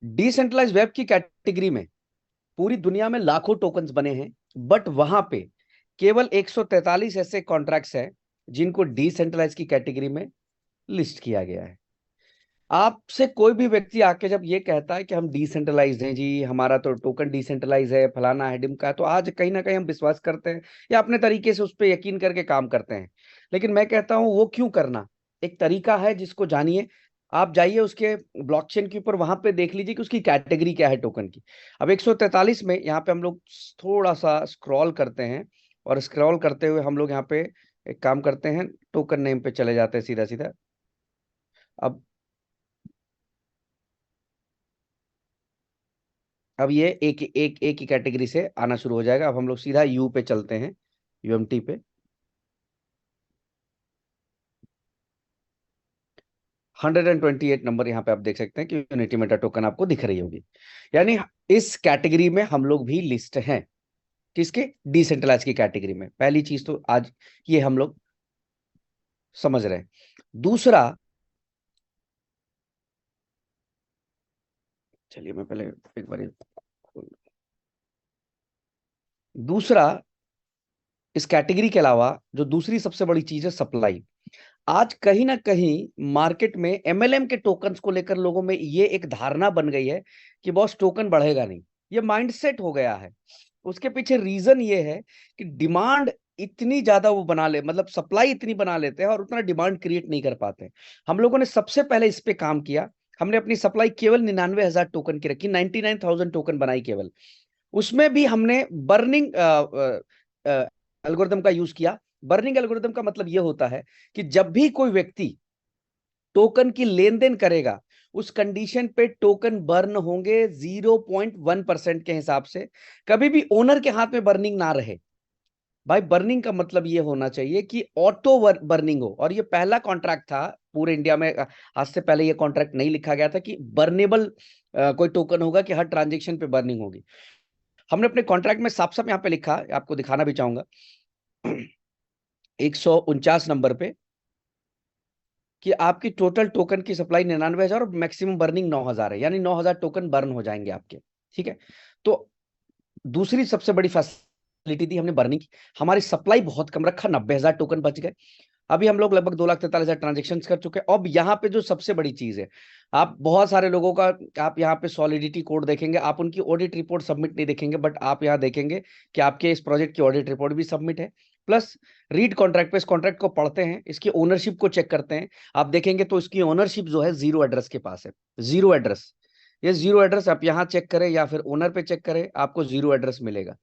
Decentralise web की category में पूरी दुनिया में लाखों टोकन्स बने हैं, बट वहां पे केवल 143 ऐसे कॉन्ट्रैक्ट्स हैं जिनको डिसेंट्रलाइज की कैटेगरी में लिस्ट किया गया है। आपसे कोई भी व्यक्ति आके जब ये कहता है कि हम डिसेंट्रलाइज हैं जी, हमारा तो टोकन डिसेंट्रलाइज है, फलाना है, डिमका है, तो आज कहीं ना कहीं हम विश्वास करते हैं या अपने तरीके से उस पर यकीन करके काम करते हैं। लेकिन मैं कहता हूं वो क्यों करना, एक तरीका है जिसको जानिए। आप जाइए उसके ब्लॉकचेन के ऊपर, वहां पे देख लीजिए कि उसकी कैटेगरी क्या है टोकन की। अब 143 में यहाँ पे हम लोग थोड़ा सा स्क्रॉल करते हैं, और स्क्रॉल करते हुए हम लोग यहाँ पे एक काम करते हैं, टोकन नेम पे चले जाते हैं सीधा सीधा। अब अब ये एक ही कैटेगरी से आना शुरू हो जाएगा। अब हम लोग सीधा यू पे चलते हैं, यूएमटी पे। 128 नंबर यहाँ पे आप देख सकते हैं कि यूनिटी मेटा टोकन आपको दिख रही होगी। यानी इस कैटेगरी में हम लोग भी लिस्ट हैं। किसके? डिसेंट्रलाइज की कैटेगरी में। पहली चीज तो आज ये हम लोग समझ रहे हैं। दूसरा, चलिए मैं पहले एक बार दूसरा, इस कैटेगरी के अलावा जो दूसरी सबसे बड़ी चीज है सप्लाई। आज कहीं ना कहीं मार्केट में एमएलएम के टोकन्स को लेकर लोगों में ये एक धारणा बन गई है कि बॉस टोकन बढ़ेगा नहीं। ये माइंडसेट हो गया है। उसके पीछे रीजन ये है कि डिमांड इतनी ज्यादा वो बना ले, मतलब सप्लाई इतनी बना लेते हैं और उतना डिमांड क्रिएट नहीं कर पाते। हम लोगों ने सबसे पहले इस पे काम किया। हमने अपनी सप्लाई केवल 99,000 टोकन की रखी, 99,000 टोकन बनाई केवल। उसमें भी हमने बर्निंग एल्गोरिदम का यूज किया। बर्निंग एल्गोरिदम का मतलब यह होता है कि जब भी कोई व्यक्ति टोकन की लेन देन करेगा, उस कंडीशन पे टोकन बर्न होंगे 0.1% के हिसाब से। कभी भी ओनर के हाथ में बर्निंग ना रहे। भाई बर्निंग का मतलब ये होना चाहिए कि ऑटो बर्निंग हो। और ये पहला कॉन्ट्रैक्ट था पूरे इंडिया में, आज से पहले ये कॉन्ट्रैक्ट नहीं लिखा गया था कि बर्नेबल कोई टोकन होगा कि हर ट्रांजेक्शन पे बर्निंग होगी। हमने अपने कॉन्ट्रैक्ट में साफ साफ यहाँ पे लिखा, आपको दिखाना भी चाहूंगा 149 नंबर पे, कि आपकी टोटल टोकन की सप्लाई 99,000 और मैक्सिमम बर्निंग 9,000 है, यानी 9,000 टोकन बर्न हो जाएंगे आपके। ठीक है। तो दूसरी सबसे बड़ी फैसिलिटी थी हमने बर्निंग की। हमारी सप्लाई बहुत कम रखा, 90,000 टोकन बच गए। अभी हम लोग लगभग 2,43,000 ट्रांजेक्शन कर चुके हैं। अब यहाँ पे जो सबसे बड़ी चीज है, आप बहुत सारे लोगों का, आप यहाँ पे सॉलिडिटी कोड देखेंगे, आप उनकी ऑडिट रिपोर्ट सबमिट नहीं देखेंगे, बट आप यहाँ देखेंगे कि आपके इस प्रोजेक्ट की ऑडिट रिपोर्ट भी सबमिट है। प्लस रीड कॉन्ट्रैक्ट पे इस कॉन्ट्रैक्ट को पढ़ते हैं, इसकी ओनरशिप को चेक करते हैं। आप देखेंगे तो इसकी ओनरशिप जो है जीरो एड्रेस के पास है। जीरो एड्रेस, ये जीरो एड्रेस आप यहाँ चेक करें या फिर ओनर पे चेक करें, आपको जीरो एड्रेस मिलेगा।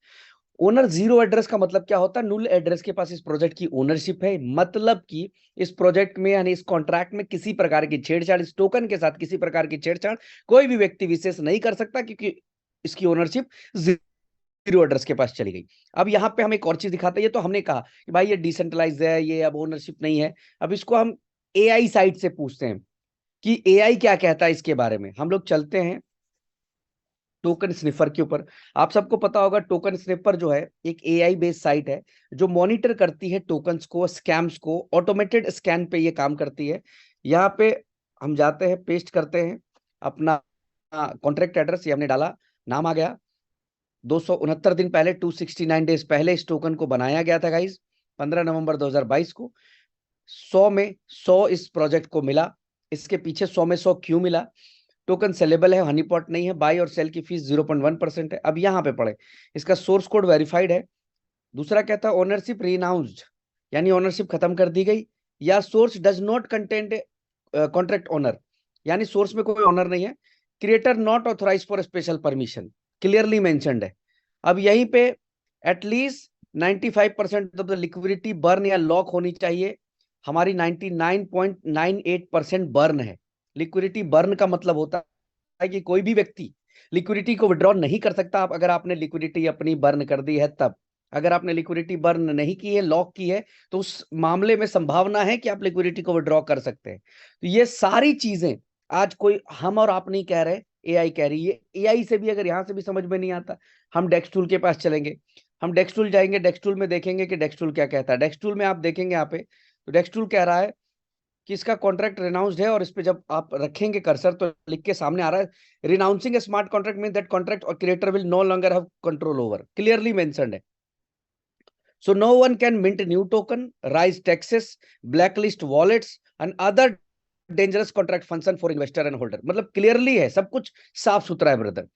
ओनर जीरो एड्रेस का मतलब क्या होता है? नुल एड्रेस के पास इस प्रोजेक्ट की ओनरशिप है। मतलब कि इस प्रोजेक्ट में यानी इस कॉन्ट्रैक्ट में किसी प्रकार की छेड़छाड़, इस टोकन के साथ किसी प्रकार की छेड़छाड़ कोई भी व्यक्ति विशेष नहीं कर सकता, क्योंकि इसकी ओनरशिप जीरो एड्रेस के पास चली गई। अब यहाँ पे हम एक और चीज दिखाते हैं। ये तो हमने कहा कि भाई ये डिसेंट्रलाइज है, ये अब ओनरशिप नहीं है। अब इसको हम एआई साइड से पूछते हैं कि एआई क्या कहता है इसके बारे में। हम लोग चलते हैं टोकन स्निफर के ऊपर। आप सबको पता होगा टोकन स्निफर जो है एक एआई बेस्ड साइट है जो मॉनिटर करती है टोकन्स को, स्कैम्स को। ऑटोमेटेड स्कैन पे ये काम करती है। यहाँ पे हम जाते हैं, पेस्ट करते हैं अपना कॉन्ट्रैक्ट एड्रेस, ये हमने डाला, नाम आ गया। 269 दिन पहले, 269 डेज पहले इस टोकन को बनाया गया था गाइज, 15 नवंबर 2022 को। 100 में 100 इस प्रोजेक्ट को मिला। इसके पीछे 100 में 100 क्यों मिला? टोकन सेलेबल है, हनी पॉट नहीं है, बाई और सेल की फीस 0.1% है। अब यहाँ पे पढ़े, इसका सोर्स कोड वेरीफाइड है। दूसरा कहता है ओनरशिप रिनाउंस्ड, यानी ओनरशिप खत्म कर दी गई। या source does not content contract owner, यानी सोर्स में कोई ओनर नहीं है। Creator not authorize for special permission, clearly mentioned है। अब यहीं पे at least 95% of the liquidity burn या लॉक होनी चाहिए। हमारी 99.98% बर्न है। लिक्विडिटी बर्न का मतलब होता है कि कोई भी व्यक्ति लिक्विडिटी को विड्रॉ नहीं कर सकता। आप अगर आपने लिक्विडिटी अपनी बर्न कर दी है तब। अगर आपने लिक्विडिटी बर्न नहीं की है, लॉक की है, तो उस मामले में संभावना है कि आप लिक्विडिटी को विड्रॉ कर सकते हैं। तो ये सारी चीजें आज कोई हम और आप नहीं कह रहे, एआई कह रही है। एआई से भी अगर यहां से भी समझ में नहीं आता, हम डेक्स टूल के पास चलेंगे। हम डेक्स टूल जाएंगे, डेक्स टूल में देखेंगे कि डेक्स टूल क्या कहता है। डेक्स टूल में आप देखेंगे यहाँ पे, तो डेक्स टूल कह रहा है कि इसका कॉन्ट्रैक्ट रिनाउंस्ड है, और इस पे जब आप रखेंगे कर्सर तो लिख के सामने आ रहा है, renouncing a smart contract mean that contract और creator will no longer have control over, clearly mentioned है. So no one can mint new token, rise taxes, blacklist wallets and other dangerous contract function for investor and holder. मतलब clearly है, सब कुछ साफ सुथरा है brother.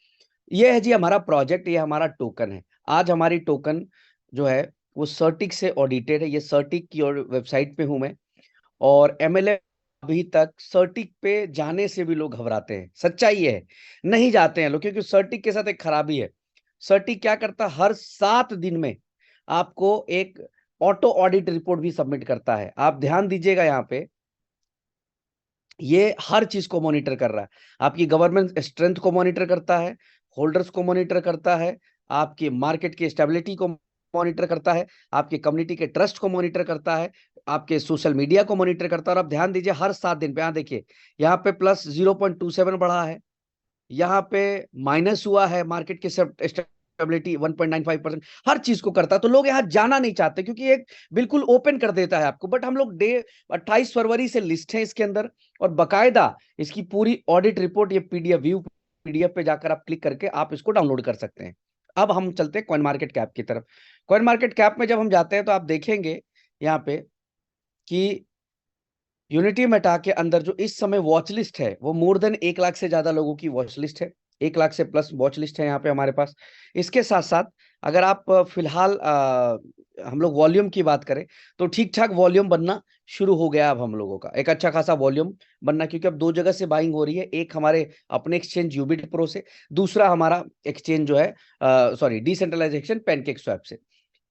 ये है जी हमारा प्रोजेक्ट, ये हमारा टोकन है. आज हमारी टोकन जो है वो सर्टिक से ऑडिटेड है. ये सर्टिक की वेबसाइट पे हूं मैं, और एमएलए अभी तक सर्टिक पे जाने से भी लोग घबराते हैं. सच्चाई ये है, नहीं जाते हैं लोग, क्योंकि सर्टिक के साथ एक खराबी है. सर्टिक क्या करता है, हर 7 दिन में आपको एक ऑटो ऑडिट रिपोर्ट भी सबमिट करता है. आप ध्यान दीजिएगा, यहाँ पे ये हर चीज को मॉनिटर कर रहा है. आपकी गवर्नमेंट स्ट्रेंथ को मॉनिटर करता है, होल्डर्स को मॉनिटर करता है, आपकी मार्केट की स्टेबिलिटी को मॉनिटर करता है, आपके कम्युनिटी के ट्रस्ट को मॉनिटर करता है, आपके सोशल मीडिया को मॉनिटर करता है. और आप ध्यान दीजिए हर 7 दिन पे, यहाँ देखिए यहाँ पे प्लस 0.27 बढ़ा है, यहाँ पे माइनस हुआ है, मार्केट की स्टेबिलिटी 1.95%, हर चीज को करता है. तो लोग यहाँ जाना नहीं चाहते, क्योंकि एक बिल्कुल ओपन कर देता है आपको. बट हम लोग 28 फरवरी से लिस्ट है इसके अंदर, और बकायदा इसकी पूरी ऑडिट रिपोर्ट, ये पीडीएफ व्यू पीडीएफ पे जाकर आप क्लिक करके आप इसको डाउनलोड कर सकते हैं. अब हम चलते हैं कॉइन मार्केट कैप की तरफ. कॉइन मार्केट कैप में जब हम जाते हैं तो आप देखेंगे यहाँ पे कि यूनिटी मेटा के अंदर जो इस समय वॉच लिस्ट है वो मोर देन 1 लाख से ज्यादा लोगों की वॉच लिस्ट है. 1 लाख से प्लस वॉच लिस्ट है यहाँ पे हमारे पास. इसके साथ साथ अगर आप फिलहाल हम लोग वॉल्यूम की बात करें तो ठीक ठाक वॉल्यूम बनना शुरू हो गया. अब हम लोगों का एक अच्छा खासा वॉल्यूम बनना, क्योंकि अब 2 जगह से बाइंग हो रही है. एक हमारे अपने एक्सचेंज यूबिट प्रो से, दूसरा हमारा एक्सचेंज जो है सॉरी डिसेंट्रलाइजेशन पैनकेक स्वैप से.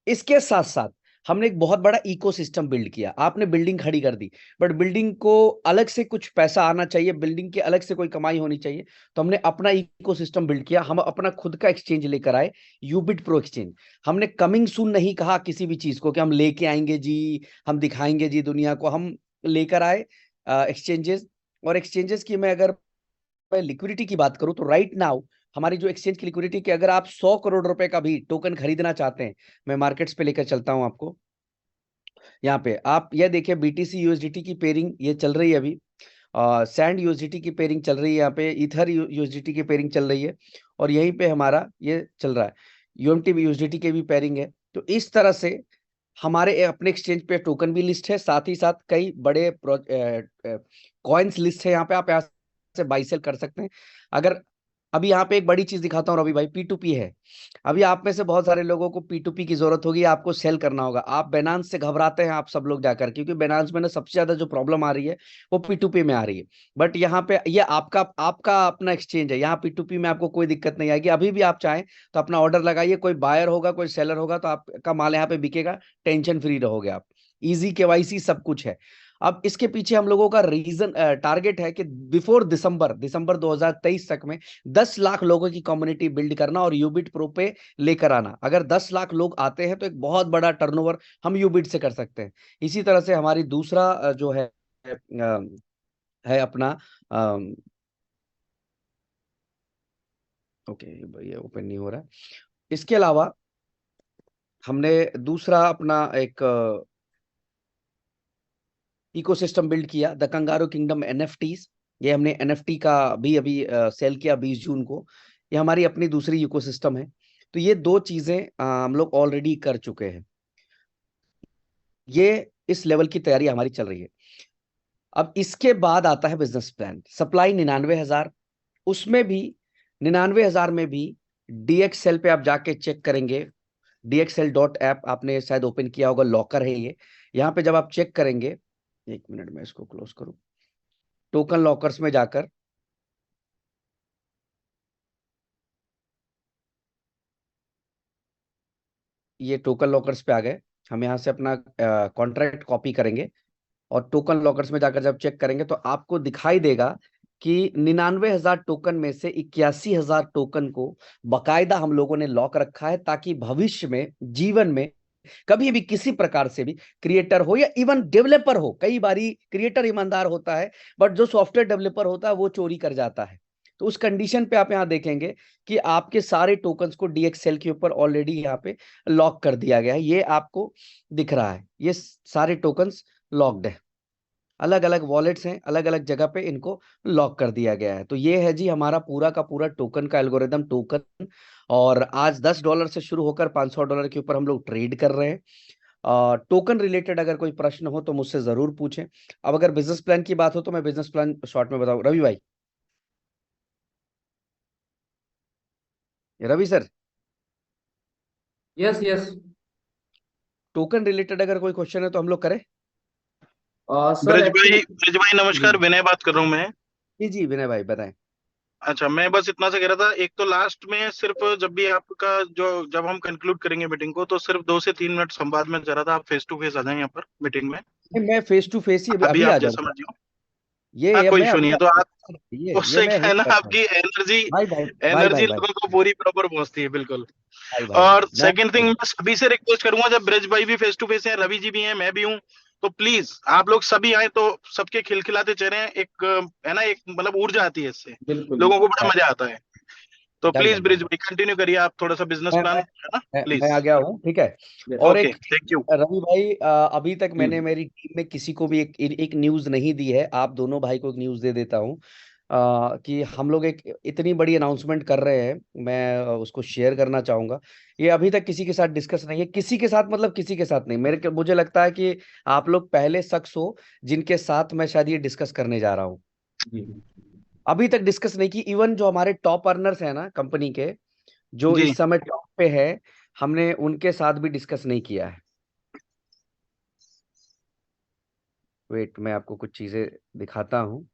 इसके साथ साथ हमने एक बहुत बड़ा इकोसिस्टम बिल्ड किया. आपने बिल्डिंग खड़ी कर दी, बट बिल्डिंग को अलग से कुछ पैसा आना चाहिए, बिल्डिंग के अलग से कोई कमाई होनी चाहिए. तो हमने अपना इकोसिस्टम बिल्ड किया. हम अपना खुद का एक्सचेंज लेकर आए, यूबिट प्रो एक्सचेंज. हमने कमिंग सून नहीं कहा किसी भी चीज को कि हम लेके आएंगे जी, हम दिखाएंगे जी दुनिया को. हम लेकर आए एक्सचेंजेस. और एक्सचेंजेस की मैं अगर लिक्विडिटी की बात करूं तो राइट नाउ हमारी जो एक्सचेंज की लिक्विडिटी की, अगर आप 100 करोड़ रुपए का भी टोकन खरीदना चाहते हैं, मैं मार्केट्स पे लेकर चलता हूं आपको. यहाँ पे आप ये देखिए बीटीसी यूएसडीटी की पेयरिंग ये चल रही है अभी, सैंड यूएसडीटी की पेयरिंग चल रही है, यहाँ पे ईथर यूएसडीटी की पेयरिंग चल रही है, और यहीं पे हमारा ये चल रहा है. यूएमटी यूएसडीटी की भी पेयरिंग है. तो इस तरह से हमारे अपने एक्सचेंज पे टोकन भी लिस्ट है, साथ ही साथ कई बड़े कॉइन्स लिस्ट है. यहाँ पे आप यहाँ से बाई सेल कर सकते हैं. अगर अभी यहाँ पे एक बड़ी चीज दिखाता हूँ रवि भाई, P2P है. अभी आप में से बहुत सारे लोगों को P2P की जरूरत होगी, आपको सेल करना होगा. आप बेनांस से घबराते हैं आप सब लोग जाकर, क्योंकि बेनांस में ना सबसे ज्यादा जो प्रॉब्लम आ रही है वो P2P में आ रही है. बट यहाँ पे ये आपका आपका अपना एक्सचेंज है, यहाँ P2P में आपको कोई दिक्कत नहीं आएगी. अभी भी आप चाहें तो अपना ऑर्डर लगाइए, कोई बायर होगा कोई सेलर होगा तो आपका माल यहाँ पे बिकेगा, टेंशन फ्री रहोगे आप. इजी केवाईसी सब कुछ है. अब इसके पीछे हम लोगों का रीजन टारगेट है कि बिफोर दिसंबर 2023 तक में 10 लाख लोगों की कम्युनिटी बिल्ड करना और यूबिट प्रो पे लेकर आना. अगर 10 लाख लोग आते हैं तो एक बहुत बड़ा टर्नओवर हम यूबिट से कर सकते हैं. इसी तरह से हमारी दूसरा जो है अपना ओके ये ओपन नहीं हो रहा है. इसके अलावा हमने दूसरा अपना एक इकोसिस्टम बिल्ड किया, द कंगारू किंगडम एनएफटीज. ये हमने एनएफटी का भी अभी सेल किया 20 जून को. ये हमारी अपनी दूसरी इकोसिस्टम है. तो ये 2 चीजें हम लोग ऑलरेडी कर चुके हैं. ये इस लेवल की तैयारी हमारी चल रही है. अब इसके बाद आता है बिजनेस प्लान. सप्लाई 99,000, उसमें भी 99,000 में भी DXL पे आप जाके चेक करेंगे. DXL.app आपने शायद ओपन किया होगा, लॉकर है ये. यहाँ पे जब आप चेक करेंगे, 1 मिनट में इसको क्लोज करूं, टोकन लॉकर्स में जाकर ये टोकन लॉकर्स पे आ गए. हम यहाँ से अपना कॉन्ट्रैक्ट कॉपी करेंगे, और टोकन लॉकर्स में जाकर जब चेक करेंगे तो आपको दिखाई देगा कि 99,000 टोकन में से 81,000 टोकन को बकायदा हम लोगों ने लॉक रखा है, ताकि भविष्य में जीवन में कभी भी किसी प्रकार से भी क्रिएटर हो या इवन डेवलपर हो, कई बारी क्रिएटर ईमानदार होता है बट जो सॉफ्टवेयर डेवलपर होता है वो चोरी कर जाता है. तो उस कंडीशन पे आप यहाँ देखेंगे कि आपके सारे टोकन्स को DXL के ऊपर ऑलरेडी यहाँ पे लॉक कर दिया गया है. ये आपको दिख रहा है, ये सारे टोकन्स लॉक्ड है. अलग अलग वॉलेट्स हैं, अलग अलग जगह पे इनको लॉक कर दिया गया है। तो ये है जी हमारा पूरा का पूरा टोकन का एल्गोरिदम टोकन। और आज $10 से शुरू होकर $500 के ऊपर हम लोग ट्रेड कर रहे हैं। टोकन रिलेटेड अगर कोई प्रश्न हो तो मुझसे जरूर पूछें। अब अगर बिजनेस प्लान की बात हो तो मैं बिजनेस प्लान शॉर्ट में बताऊं। रवि भाई, Ravi sir, yes yes. Token related अगर कोई क्वेश्चन है तो हम लोग करें। सर एक्चुअली, ब्रिज भाई जी नमस्कार, विनय बात कर रहा हूँ मैं। जी जी विनय भाई बताएं। अच्छा, मैं बस इतना से कह रहा था, एक तो लास्ट में सिर्फ जब भी आपका जो जब हम कंक्लूड करेंगे मीटिंग को, तो सिर्फ 2 से 3 मिनट संवाद में जरा था, आप फेस टू फेस आ जाएं यहाँ पर मीटिंग में। नहीं, मैं फेस टू फेस ही अभी अभी अभी आ आप जैसा जाऊंगा। मर्जी हो। हाँ, ये कोई मैं इशू अभी नहीं है, आ तो आप जाऊंगा। ये उससे मैं क्या यहीं है ना, बैठा हूँ। आपकी एनर्जी भाई भाई भाई भाई एनर्जी भाई लोगों को पूरी प्रॉपर पहुंचती है, बिल्कुल। भाई भाई भाई और मैं सेकंड थिंग, मैं सभी से रिक्वेस्ट करूंगा, जब ब्रज भाई भी फेस टू फेस हैं, रवि जी भी हैं, मैं भी हूँ, तो प्लीज आप लोग सभी आए, तो सबके खिलखिलाते चेहरे हैं, एक है ना, एक मतलब ऊर्जा आती है इससे, बिल्कुल। लोगों को बड़ा मजा आता है। तो done please done done bridge done. भाई कंटिन्यू करिए आप थोड़ा सा बिजनेस मैं प्लान, मैं है ना, मैं प्लीज। आ गया हूँ, ठीक है। यस। और ओके, एक थैंक यू। रवि भाई, अभी तक जी मैंने मेरी टीम में किसी को भी एक न्यूज नहीं दी है। आप दोनों भाई को एक न्यूज दे देता हूँ। कि हम लोग एक इतनी बड़ी अनाउंसमेंट कर रहे हैं। मैं उसको शेयर करना चाहूंगा। ये अभी तक किसी के साथ डिस्कस नहीं है, किसी के साथ मतलब किसी के साथ नहीं। मुझे लगता है कि आप लोग पहले शख्स हो जिनके साथ मैं शायद ये डिस्कस करने जा रहा हूँ। जी अभी तक डिस्कस नहीं की। इवन जो हमारे टॉप अर्नर्स हैं ना कंपनी के, जो जी, इस समय टॉप पे है, हमने उनके साथ भी डिस्कस नहीं किया है। वेट, मैं आपको कुछ चीजें दिखाता हूँ।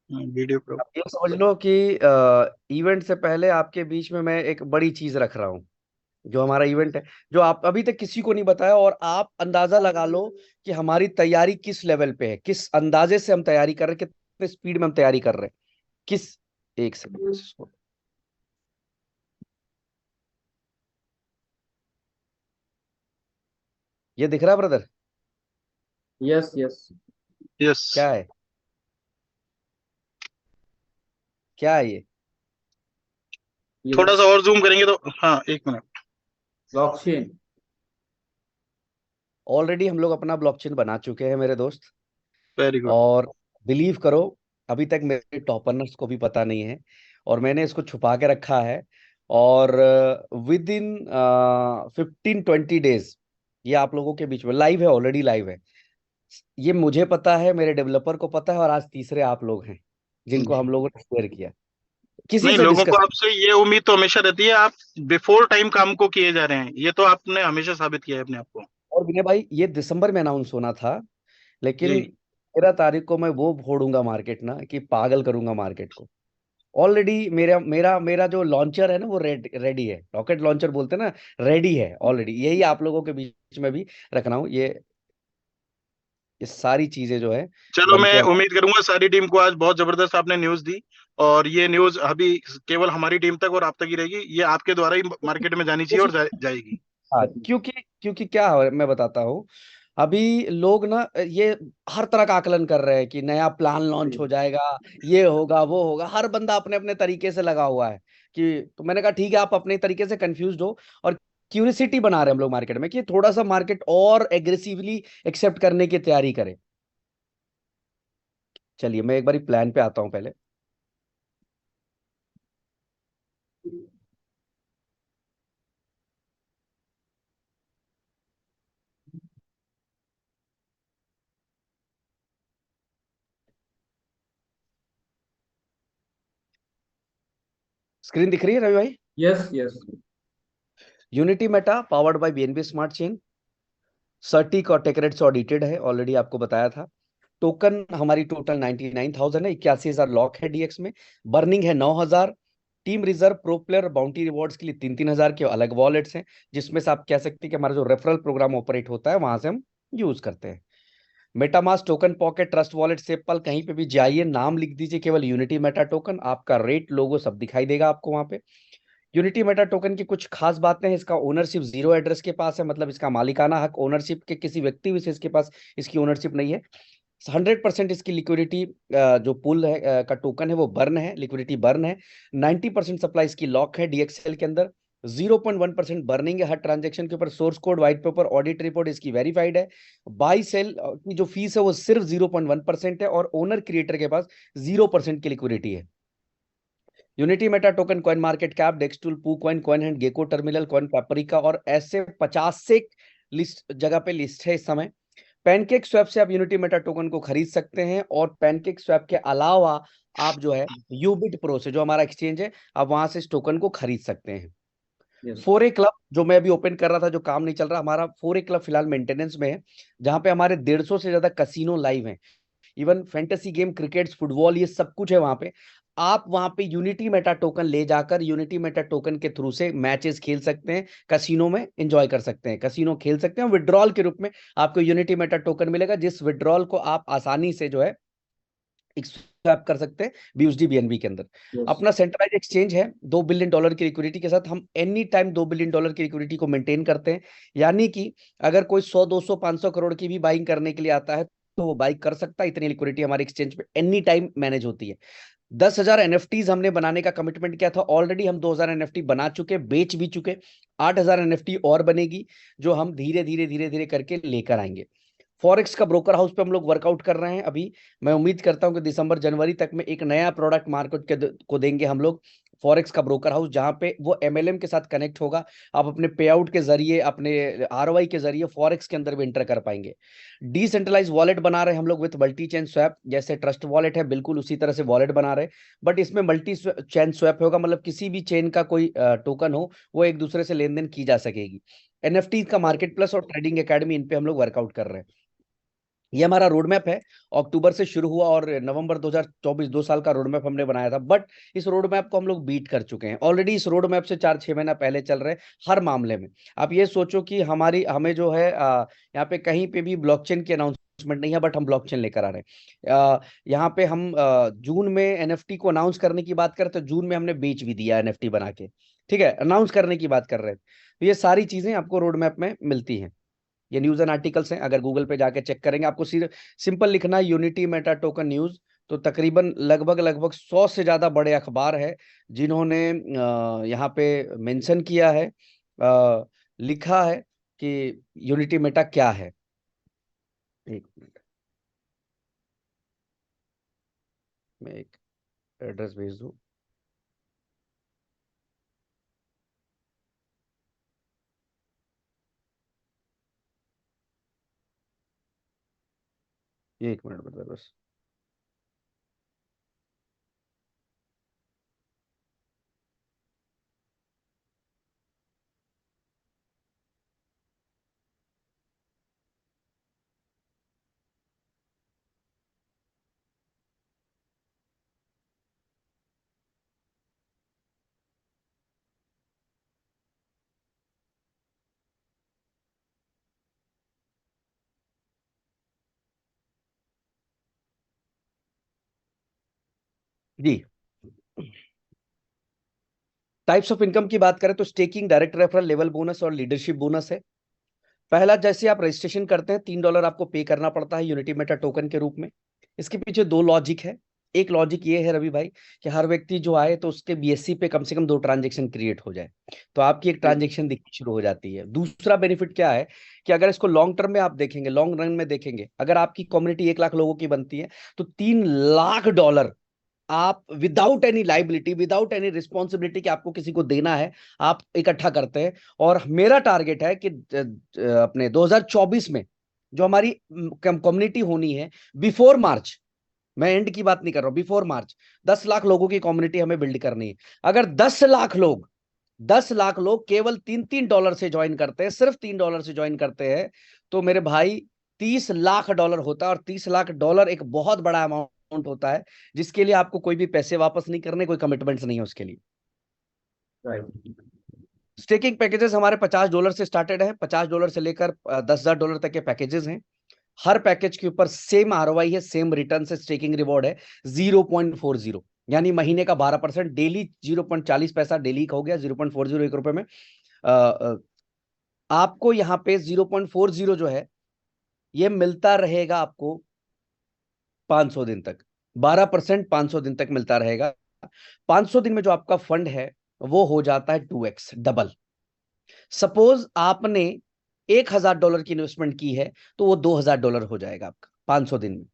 Video pro. अब ये समझ लो कि इवेंट से पहले आपके बीच में मैं एक बड़ी चीज रख रहा हूँ। जो हमारा इवेंट है, जो आप अभी तक किसी को नहीं बताया, और आप अंदाजा लगा लो कि हमारी तैयारी किस लेवल पे है, किस अंदाजे से हम तैयारी कर रहे हैं, कितने स्पीड में हम तैयारी कर रहे हैं। किस, एक सेकंड, ये दिख रहा है ब्रदर? Yes yes. यस। क्या है, क्या है ये? ये थोड़ा सा और जूम करेंगे तो, हाँ, 1 मिनट। ब्लॉकचेन। ऑलरेडी हम लोग अपना ब्लॉकचेन बना चुके हैं मेरे दोस्त। Very good. और बिलीव करो, अभी तक मेरे टॉपर्स को भी पता नहीं है, और मैंने इसको छुपा के रखा है। और विद इन 15-20 डेज ये आप लोगों के बीच में लाइव है, ऑलरेडी लाइव है। ये मुझे पता है, मेरे डेवलपर को पता है, और आज तीसरे आप लोग हैं जिनको हम लोगों ने शेयर किया। किसी नहीं, से लोगों को डिस्कस। आपसे ये उम्मीद तो हमेशा रहती है, आप बिफोर टाइम काम को किए जा रहे हैं, ये तो आपने हमेशा साबित किया है अपने आप को। और विनय भाई, ये दिसंबर में अनाउंस होना था, लेकिन जी। 13 तारीख को मैं वो फोड़ूंगा मार्केट ना, कि पागल करूंगा मार्केट को। ऑलरेडी मेरा मेरा मेरा जो लॉन्चर है ना, वो रेडी है। रॉकेट लॉन्चर बोलते हैं ना, रेडी है ऑलरेडी। यही आप लोगों के बीच में भी रखना हूँ। ये सारी चीजें जो है चलो, बन मैं के उम्मीद करूंगा सारी टीम को आज बहुत जबरदस्त आपने न्यूज दी, और ये न्यूज अभी केवल हमारी टीम तक और आप तक ही रहेगी, ये आपके द्वारा ही मार्केट में जानी चाहिए और जाएगी। हाँ, क्योंकि क्योंकि क्या है, मैं बताता हूँ। अभी लोग ना ये हर तरह का आकलन कर रहे हैं कि नया प्लान लॉन्च हो जाएगा, ये होगा वो होगा। हर बंदा अपने अपने तरीके से लगा हुआ है। कि तो मैंने कहा ठीक है, आप अपने तरीके से कंफ्यूज हो, और क्यूरियोसिटी बना रहे हैं हम लोग मार्केट में, कि थोड़ा सा मार्केट और एग्रेसिवली एक्सेप्ट करने की तैयारी करे। चलिए मैं एक बार प्लान पे आता हूँ पहले। स्क्रीन दिख रही है रवि भाई? Yes yes. Unity Meta powered by BNB Smart Chain, CertiK और टेकरेट से ऑडिटेड है, ऑलरेडी आपको बताया था। टोकन हमारी टोटल 99,000 है, 81,000 लॉक है डीएक्स में। बर्निंग है 9,000। Team reserve, pro player, bounty rewards के लिए 3-3 हजार के अलग वॉलेट्स हैं, जिसमें से आप कह सकते हैं कि हमारा जो रेफरल प्रोग्राम ऑपरेट होता है वहां से हम यूज करते हैं। MetaMask, token pocket, trust wallet, sepal, कहीं पे भी जाइए, नाम लिख दीजिए केवल यूनिटी मेटा टोकन, आपका रेट लोगो सब दिखाई देगा आपको वहां पे। यूनिटी मेटा टोकन की कुछ खास बातें हैं। इसका ओनरशिप जीरो एड्रेस के पास है, मतलब इसका मालिकाना हक ओनरशिप के किसी व्यक्ति विशेष के पास इसकी ओनरशिप नहीं है। 100% इसकी लिक्विडिटी जो पुल है का टोकन है वो बर्न है, लिक्विडिटी बर्न है। 90% सप्लाई इसकी लॉक है डीएक्सएल के अंदर। 0.1% बर्निंग है हर ट्रांजेक्शन के ऊपर। Source code, white paper, audit report इसकी वेरीफाइड है। बाई सेल की जो फीस है वो सिर्फ 0.1% है और ओनर क्रिएटर के पास 0% की लिक्विडिटी है। Unity Meta token, CoinMarketCap, DEXTools, PooCoin, CoinHunt, GeckoTerminal, CoinPaprika और ऐसे 50 से लिस्ट जगह पे लिस्ट है इस समय। पैनकेक स्वैप से आप यूनिटी मेटा टोकन को खरीद सकते हैं और पैनकेक स्वैप के अलावा आप जो है यूबिट प्रो से, जो हमारा एक्सचेंज है, आप वहां से इस टोकन को खरीद सकते हैं। Yes. 4A क्लब जो मैं अभी ओपन कर रहा था, जो काम नहीं चल रहा, हमारा 4A क्लब फिलहाल मेंटेनेंस में है, जहां पे हमारे 150 से ज्यादा कसिनो लाइव हैं। Even fantasy game, cricket, football, ये सब कुछ है वहां पे। आप वहां पे यूनिटी मेटा टोकन ले जाकर यूनिटी मेटा टोकन के थ्रू से मैचेस खेल सकते हैं, कसिनो में एंजॉय कर सकते हैं, कसिनो खेल सकते हैं। विड्रॉल के रूप में आपको यूनिटी मेटा टोकन मिलेगा, जिस विड्रॉल को आप आसानी से जो है स्वैप कर सकते हैं BUSD BNB के अंदर। Yes. अपना सेंट्रलाइज एक्सचेंज है, $2 बिलियन की लिक्विडिटी के साथ हम एनी टाइम $2 बिलियन की लिक्विडिटी को मेंटेन करते हैं। यानी कि अगर कोई 100, 200, 500 करोड़ की भी बाइंग करने के लिए आता है तो वो बाइक कर सकता है। इतनी लिक्विडिटी हमारे एक्सचेंज पे एनी टाइम मैनेज होती है। 10,000 NFTs हमने बनाने का कमिटमेंट किया था, ऑलरेडी हम 2,000 NFT बना चुके, बेच भी चुके। 8,000 NFT और बनेगी, जो हम धीरे धीरे धीरे धीरे करके लेकर आएंगे। फॉरेक्स का ब्रोकर हाउस पे हम लोग वर्कआउट कर रहे हैं अभी। मैं उम्मीद करता हूं कि दिसंबर जनवरी तक में एक नया प्रोडक्ट मार्केट को देंगे हम लोग, फॉरेक्स का ब्रोकर हाउस, जहां पे वो MLM के साथ कनेक्ट होगा। आप अपने पे आउट के जरिए, अपने ROI के जरिए फॉरेक्स के अंदर भी एंटर कर पाएंगे। डिसेंट्रलाइज वॉलेट बना रहे हैं हम लोग विथ मल्टी चेन स्वैप, जैसे ट्रस्ट वॉलेट है बिल्कुल उसी तरह से वॉलेट बना रहे हैं, बट इसमें मल्टी चेन स्वैप होगा, मतलब किसी भी चेन का कोई टोकन हो वो एक दूसरे से लेन देन की जा सकेगी। NFT का मार्केट प्लस और ट्रेडिंग एकेडमी, इन पे हम लोग वर्कआउट कर रहे हैं। ये हमारा रोड मैप है, अक्टूबर से शुरू हुआ और नवंबर 2024, 2 साल का रोड मैप हमने बनाया था, बट इस रोड मैप को हम लोग बीट कर चुके हैं ऑलरेडी। इस रोड मैप से 4-6 महीना पहले चल रहे हैं हर मामले में। आप ये सोचो कि हमें जो है यहाँ पे कहीं पे भी ब्लॉकचेन की अनाउंसमेंट नहीं है, बट हम ब्लॉकचेन लेकर आ रहे हैं। यहाँ पे हम जून में NFT को अनाउंस करने की बात करें तो जून में हमने बेच भी दिया NFT बना के, ठीक है, अनाउंस करने की बात कर रहे हैं। तो ये सारी चीजें आपको रोड मैप में मिलती हैं। ये न्यूज एंड आर्टिकल्स हैं, अगर गूगल पे जाके चेक करेंगे, आपको सिर्फ सिंपल लिखना है यूनिटी मेटा टोकन न्यूज, तो तकरीबन लगभग 100 से ज्यादा बड़े अखबार है जिन्होंने यहाँ पे मेंशन किया है, लिखा है कि यूनिटी मेटा क्या है। एक मिनट, मैं एक एड्रेस भेज दूं। ये एक मिनट मतलब बस। जी, टाइप्स ऑफ इनकम की बात करें तो staking, direct referral, level bonus और लीडरशिप बोनस है। पहला, जैसे आप रजिस्ट्रेशन करते हैं $3 आपको पे करना पड़ता है यूनिटी मेटा टोकन के रूप में। इसके पीछे दो लॉजिक है। एक लॉजिक ये है रवि भाई कि हर व्यक्ति जो आए तो उसके BSC पे कम से कम 2 ट्रांजेक्शन क्रिएट हो जाए, तो आपकी एक ट्रांजेक्शन दिखनी शुरू हो जाती है। दूसरा बेनिफिट क्या है कि अगर इसको लॉन्ग टर्म में आप देखेंगे, लॉन्ग रन में देखेंगे, अगर आपकी कम्युनिटी 1 लाख लोगों की बनती है तो $3 लाख आप without any liability, without any responsibility कि आपको किसी को देना है, आप इकट्ठा करते हैं। और मेरा टारगेट है कि अपने 2024 में जो हमारी कम्युनिटी होनी है, बिफोर मार्च, मैं एंड की बात नहीं कर रहा हूं, बिफोर मार्च 10 लाख लोगों की कम्युनिटी हमें बिल्ड करनी है। अगर 10 लाख लोग केवल $3 से ज्वाइन करते हैं, सिर्फ $3 से ज्वाइन करते हैं, तो मेरे भाई $30 लाख होता है। और $30 लाख एक बहुत बड़ा अमाउंट होता है, जिसके लिए आपको कोई भी पैसे वापस नहीं करने, कोई कमिटमेंट्स नहीं है उसके लिए। राइट। स्टेकिंग पैकेजेस हमारे $50 से स्टार्टेड है, $50 से लेकर $10,000 तक के पैकेजेस हैं। हर पैकेज के ऊपर सेम ROI है, सेम रिटर्न से स्टेकिंग रिवॉर्ड है 0.40, यानी महीने का 12%, डेली 0.40 पैसा डेली का हो गया 0.40 1 रुपए में। आपको यहाँ पे 0.40 जो है ये मिलता रहेगा आपको 500 दिन तक 12% 500 दिन तक मिलता रहेगा। 500 दिन में जो आपका फंड है वो हो जाता है 2x डबल। सपोज आपने $1000 की इन्वेस्टमेंट की है तो वो $2000 हो जाएगा आपका 500 दिन में।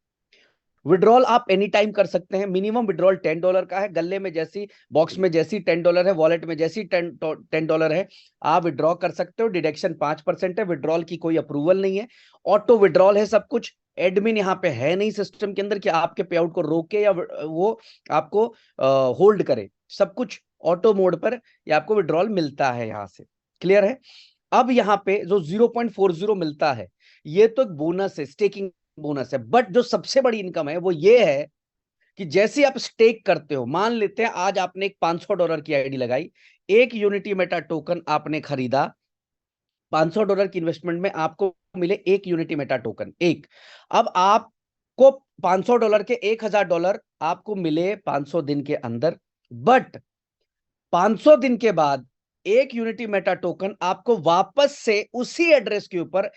विड्रॉल आप एनी टाइम कर सकते हैं। मिनिमम विड्रॉल $10 का है। गले में जैसी, बॉक्स में जैसी $10 है, वॉलेट में जैसी $10 है, आप विड्रॉ कर सकते हो। डिडक्शन 5% है। विड्रॉल की कोई अप्रूवल नहीं है, ऑटो विड्रॉल है सब कुछ। एडमिन यहाँ पे है नहीं सिस्टम के अंदर कि आपके पे आउट को रोके या वो आपको होल्ड करे। सब कुछ ऑटो मोड पर या आपको विड्रॉल मिलता है यहां से। क्लियर है? अब यहाँ पे जो 0.40 मिलता है ये तो एक बोनस है, स्टेकिंग बोनस है। बट जो सबसे बड़ी इनकम है वो ये है कि जैसे आप स्टेक करते हो, मान लेते हैं आज आपने एक $500 की आईडी लगाई, एक यूनिटी मेटा टोकन आपने खरीदा, $500 की इन्वेस्टमेंट में आपको मिले एक यूनिटी मेटा टोकन एक। अब आपको $500 के $1000 आपको मिले 500 दिन के अंदर। बट 500 दिन के बाद एक यूनिटी मेटा टोकन आपको वापस से उसी एड्रेस के ऊपर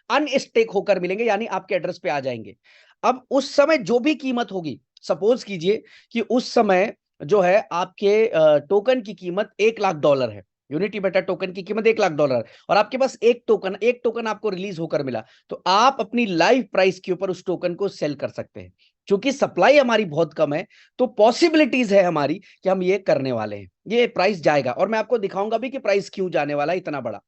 अनस्टेक होकर मिलेंगे, यानी आपके एड्रेस पे आ जाएंगे। अब उस समय जो भी कीमत होगी, सपोज कीजिए कि उस समय जो है आपके टोकन की कीमत $1,00,000 है। यूनिटी मेटा टोकन की कीमत $1,00,000 और आपके पास एक टोकन आपको रिलीज होकर मिला, तो आप अपनी लाइव प्राइस के ऊपर उस टोकन को सेल कर सकते हैं। क्योंकि सप्लाई हमारी बहुत कम है तो पॉसिबिलिटीज है हमारी कि हम ये करने वाले हैं, ये प्राइस जाएगा। और मैं आपको दिखाऊंगा भी कि प्राइस क्यों जाने वाला है इतना बड़ा।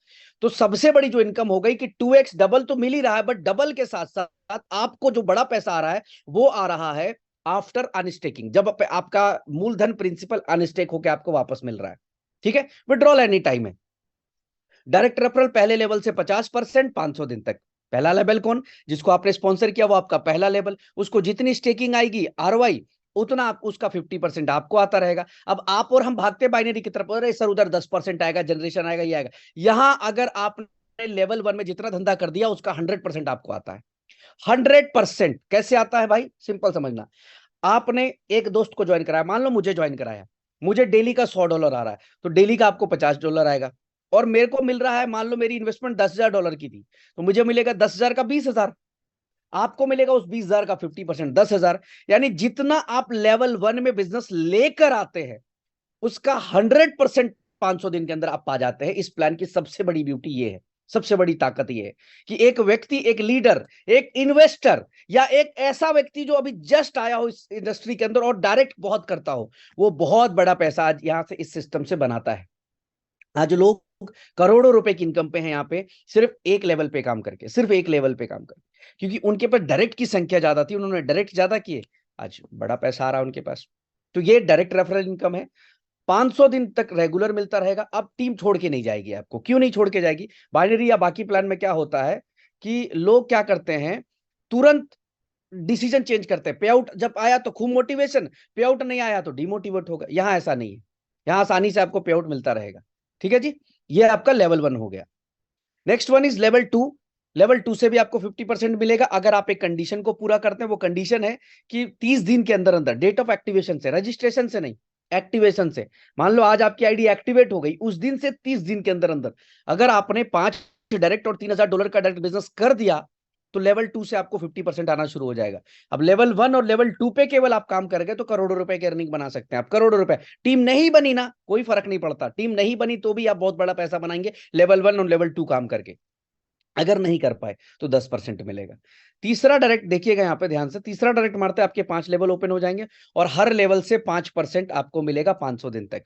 तो सबसे बड़ी जो इनकम हो गई कि 2x डबल तो मिल ही रहा है, बट डबल के साथ साथ आपको जो बड़ा पैसा आ रहा है वो आ रहा है आफ्टर अनस्टेकिंग, जब आपका मूलधन प्रिंसिपल अनस्टेक होकर आपको वापस मिल रहा है। ठीक है? विड्रॉल एनी टाइम है। डायरेक्ट रेफरल पहले लेवल से 50% 500 दिन तक। पहला लेवल कौन? जिसको आपने स्पॉन्सर किया वो आपका पहला लेवल। उसको जितनी स्टेकिंग आएगी आरओआई उतना आप उसका 50% आपको आता रहेगा। अब आप और हम भागते बाइनरी की तरफ, अरे सर उधर 10% आएगा, जनरेशन आएगा, ये आएगा। यहां अगर आपने लेवल 1 में जितना धंधा कर दिया उसका 100% आपको आता है। 100% कैसे आता है भाई? सिंपल समझना। आपने एक दोस्त को ज्वाइन कराया, मान लो मुझे ज्वाइन कराया, मुझे डेली का $100 आ रहा है, तो डेली का आपको $50 आएगा। और मेरे को मिल रहा है, मान लो मेरी इन्वेस्टमेंट $10,000 की थी, तो मुझे मिलेगा 10,000 का 20,000। आपको मिलेगा उस 20,000 का 50%, 10,000। यानी जितना आप लेवल 1 में बिजनेस लेकर आते हैं उसका 100% 500 दिन के अंदर आप पा जाते हैं। इस प्लान की सबसे बड़ी ब्यूटी ये है, सबसे बड़ी ताकत ये है कि एक व्यक्ति, एक लीडर, एक इन्वेस्टर या एक ऐसा व्यक्ति जो अभी जस्ट आया हो इस इंडस्ट्री के अंदर और डायरेक्ट बहुत करता हो, वो बहुत बड़ा पैसा आज यहां से इस सिस्टम से बनाता है। आज लोग करोड़ों रुपए की इनकम पे हैं यहाँ पे, सिर्फ एक लेवल पे काम करके, सिर्फ एक लेवल पे काम करके, क्योंकि उनके पास डायरेक्ट की संख्या ज्यादा थी, उन्होंने डायरेक्ट ज्यादा किए, आज बड़ा पैसा आ रहा है उनके पास। तो ये डायरेक्ट रेफरल इनकम है। 500 दिन तक रेगुलर मिलता रहेगा। अब टीम छोड़ के नहीं जाएगी आपको। क्यों नहीं छोड़ के जाएगी? बाइनरी या बाकी प्लान में क्या होता है कि लोग क्या करते हैं, तुरंत डिसीजन चेंज करते हैं। पे आउट जब आया तो खूब मोटिवेशन, पे आउट नहीं आया तो डिमोटिवेट होगा। यहां ऐसा नहीं है, यहां आसानी से आपको पे आउट मिलता रहेगा। ठीक है जी? ये आपका लेवल 1 हो गया। Next one is level 2। Level 2 से भी आपको 50% मिलेगा अगर आप एक कंडीशन को पूरा करते हैं। वो कंडीशन है कि 30 दिन के अंदर अंदर, डेट ऑफ एक्टिवेशन से, रजिस्ट्रेशन से नहीं, एक्टिवेशन से। मान लो आज आपकी आईडी एक्टिवेट हो गई, उस दिन से 30 दिन के अंदर अंदर अगर आपने 5 डायरेक्ट और $3,000 का डायरेक्ट बिजनेस कर दिया तो लेवल 2 से आपको 50% आना शुरू हो जाएगा। अब लेवल 1 और लेवल 2 पे केवल आप काम करेंगे तो करोड़ों रुपए की अर्निंग बना सकते हैं आप, करोड़ों रुपए। टीम नहीं बनी ना, कोई फर्क नहीं पड़ता, टीम नहीं बनी तो भी आप बहुत बड़ा पैसा बनाएंगे लेवल 1 और लेवल 2 काम करके। अगर नहीं कर पाए तो 10% मिलेगा। तीसरा डायरेक्ट देखिएगा यहां पे ध्यान से, तीसरा डायरेक्ट मारते आपके 5 लेवल ओपन हो जाएंगे और हर लेवल से 5% आपको मिलेगा 500 दिन तक।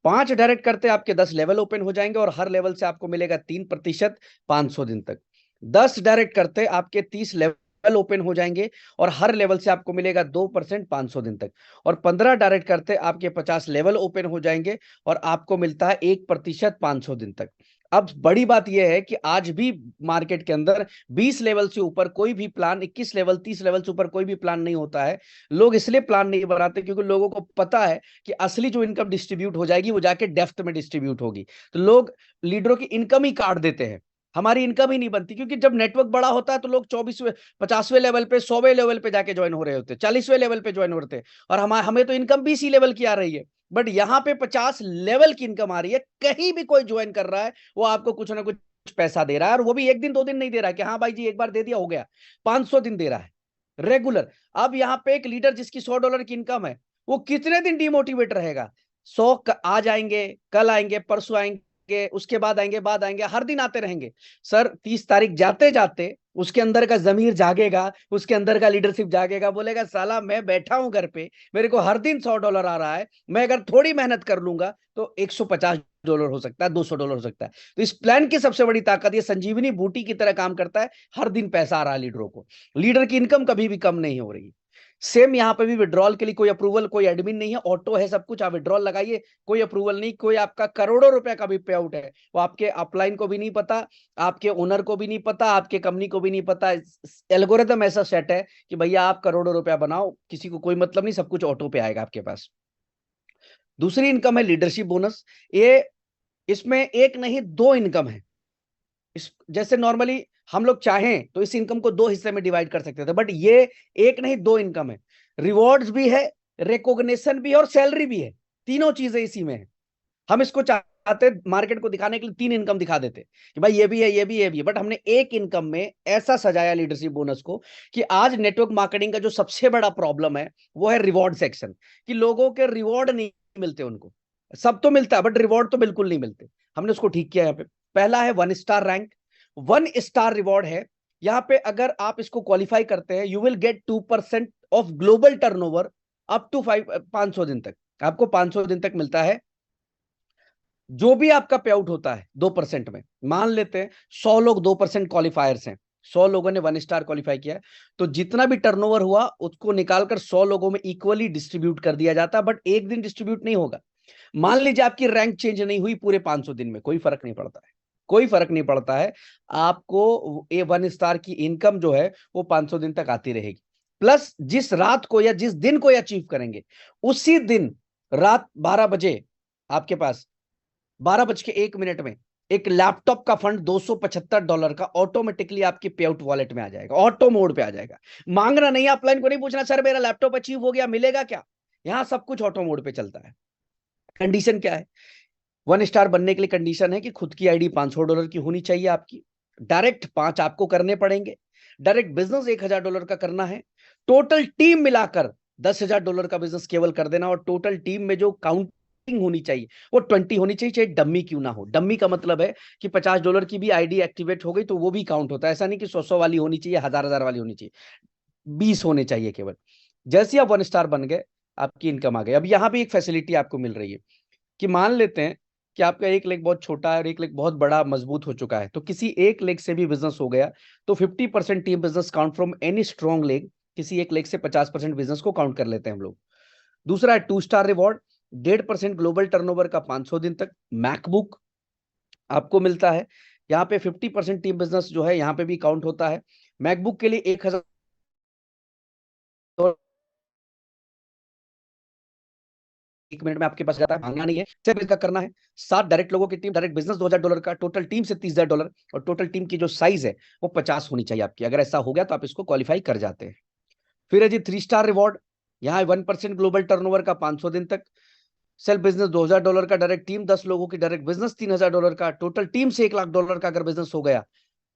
5 डायरेक्ट करते आपके 10 लेवल ओपन हो जाएंगे और हर लेवल से आपको मिलेगा 3% 500 दिन तक। 10 डायरेक्ट करते आपके 30 लेवल ओपन हो जाएंगे और हर लेवल से आपको मिलेगा 2% 500 दिन तक। और 15 डायरेक्ट करते आपके 50 लेवल ओपन हो जाएंगे और आपको मिलता है 1% 500 दिन तक। अब बड़ी बात यह है कि आज भी मार्केट के अंदर 20 लेवल से ऊपर कोई भी प्लान, 21 लेवल 30 लेवल से ऊपर कोई भी प्लान नहीं होता है। लोग इसलिए प्लान नहीं बनाते क्योंकि लोगों को पता है कि असली जो इनकम डिस्ट्रीब्यूट हो जाएगी वो जाके डेप्थ में डिस्ट्रीब्यूट होगी। तो लोग लीडरों की इनकम ही काट देते हैं, हमारी इनकम ही नहीं बनती। क्योंकि जब नेटवर्क बड़ा होता है तो लोग 24वें 50वें लेवल पे 100वें लेवल पे जाके ज्वाइन हो रहे होते, 40वें लेवल पे ज्वाइन हो रहे थे, और हमें तो इनकम भी इसी लेवल की आ रही है। बट यहां पे 50 लेवल की इनकम आ रही है। कहीं भी कोई ज्वाइन कर रहा है वो आपको कुछ ना कुछ पैसा दे रहा है, और वो भी 1 दिन 2 दिन नहीं दे रहा है कि हाँ भाई जी एक बार दे दिया हो गया, 500 दिन दे रहा है। रेगुलर। अब यहाँ पे एक लीडर जिसकी $100 की इनकम है, वो कितने दिन डिमोटिवेट रहेगा? 100 आ जाएंगे, कल आएंगे, परसों आएंगे, उसके बाद आएंगे, हर दिन आते रहेंगे। सर 30 तारीख जाते जाते उसके अंदर का जमीर जागेगा, उसके अंदर का लीडरशिप जागेगा, बोलेगा साला मैं बैठा हूं घर पे, मेरे को हर दिन $100 आ रहा है, मैं अगर थोड़ी मेहनत कर लूंगा तो $150 हो सकता है, $200 हो सकता है। तो इस प्लान की सबसे बड़ी ताकत, ये संजीवनी बूटी की तरह काम करता है, हर दिन पैसा आ रहा है लीडरों को, लीडर की इनकम कभी भी कम नहीं हो रही। सेम यहाँ पे भी विड्रॉल के लिए कोई अप्रूवल, कोई एडमिन नहीं है, ऑटो है सब कुछ, आप विड्रॉल लगाइए, कोई अप्रूवल नहीं, कोई आपका करोड़ों रुपए का भी पे आउट है वो आपके अपलाइन को भी नहीं पता, आपके ओनर को भी नहीं पता, आपके कंपनी को भी नहीं पता। एल्गोरिथम ऐसा सेट है कि भैया आप करोड़ों रुपया बनाओ, किसी को कोई मतलब नहीं, सब कुछ ऑटो पे आएगा आपके पास। दूसरी इनकम है लीडरशिप बोनस। ये इसमें एक नहीं दो इनकम है। इस जैसे नॉर्मली हम लोग चाहें तो इस इनकम को दो हिस्से में डिवाइड कर सकते थे, बट ये एक नहीं दो इनकम है। रिवॉर्ड्स भी है, रिकॉग्निशन भी है और सैलरी भी है, तीनों चीजें इसी में है। हम इसको चाहते मार्केट को दिखाने के लिए तीन इनकम दिखा देते कि भाई ये भी है, ये भी, ये भी है, बट हमने एक इनकम में ऐसा सजाया लीडरशिप बोनस को कि आज नेटवर्क मार्केटिंग का जो सबसे बड़ा प्रॉब्लम है वो है रिवॉर्ड सेक्शन, कि लोगों के रिवॉर्ड नहीं मिलते उनको। सब तो मिलता है बट रिवॉर्ड तो बिल्कुल नहीं मिलते। हमने उसको ठीक किया यहाँ पे। पहला है 1 स्टार रैंक, 1 स्टार रिवॉर्ड है। यहाँ पे अगर आप इसको क्वालिफाई करते हैं, you will get 2% of global turnover up to 500 दिन तक। आपको 500 दिन तक मिलता है। जो भी आपका पे आउट होता है 2% में, मान लेते हैं 100 लोग 2% क्वालिफायर्स हैं, 100 लोगों ने 1 स्टार क्वालिफाई किया है, तो जितना भी टर्नओवर हुआ उसको निकालकर 100 लोगों में इक्वली डिस्ट्रीब्यूट कर दिया जाता है, बट एक दिन डिस्ट्रीब्यूट नहीं होगा। मान लीजिए आपकी रैंक चेंज नहीं हुई पूरे 500 दिन में, कोई फर्क नहीं पड़ता है, कोई फर्क नहीं पड़ता है। आपको ये 1 स्टार की इनकम जो है वो 500 दिन तक आती रहेगी। प्लस जिस रात को या जिस दिन को अचीव करेंगे, उसी दिन रात 12 बजे आपके पास 12:01 में एक लैपटॉप का फंड $275 का ऑटोमेटिकली आपके पे आउट वॉलेट में आ जाएगा, ऑटो मोड पे आ जाएगा। मांगना नहीं, अपलाइन को नहीं पूछना सर मेरा लैपटॉप अचीव हो गया मिलेगा क्या, यहां सब कुछ ऑटो मोड पे चलता है। कंडीशन क्या है? 1 स्टार बनने के लिए कंडीशन है कि खुद की आईडी $500 की होनी चाहिए आपकी, डायरेक्ट 5 आपको करने पड़ेंगे, डायरेक्ट बिजनेस $1000 का करना है, टोटल टीम मिलाकर $10,000 का बिजनेस केवल कर देना, और टोटल टीम में जो काउंटिंग होनी चाहिए वो 20 होनी चाहिए, चाहे डम्मी क्यों ना हो। डम्मी का मतलब है कि $50 की भी आईडी एक्टिवेट हो गई तो वो भी काउंट होता है, ऐसा नहीं कि 100 वाली होनी चाहिए, 1000 वाली होनी चाहिए, 20 होने चाहिए केवल। जैसे आप 1 स्टार बन गए, आपकी इनकम आ गई। अब यहां भी एक फैसिलिटी आपको मिल रही है कि मान लेते हैं कि आपका एक लेग बहुत छोटा है और एक लेग बहुत बड़ा मजबूत हो चुका है, तो किसी एक लेग से भी बिजनेस हो गया तो 50% team business count from any strong leg, किसी एक लेग से 50% बिजनेस को काउंट कर लेते हैं हम लोग। दूसरा है 2 स्टार रिवॉर्ड, 1.5% ग्लोबल टर्नओवर का 500 दिन तक मैकबुक आपको मिलता है। यहाँ पे 50% टीम बिजनेस जो है यहाँ पे भी काउंट होता है। मैकबुक के लिए 1000 1 मिनट में आपके पास जाता है, भागना नहीं है, सिर्फ इसका करना है। 7 डायरेक्ट लोगों की टीम, डायरेक्ट बिजनेस $2000 का, टोटल टीम से $30,000, और टोटल टीम की जो साइज है वो 50 होनी चाहिए आपकी। अगर ऐसा हो गया तो आप इसको क्वालिफाई कर जाते हैं। फिर है जी 3 स्टार रिवॉर्ड, यहाँ 1% ग्लोबल टर्नओवर का 500 दिन तक, सेल्फ बिजनेस $2000 का, डायरेक्ट टीम 10 लोगों की, डायरेक्ट बिजनेस $3000 का, टोटल टीम से $1,00,000 का अगर बिजनेस हो गया,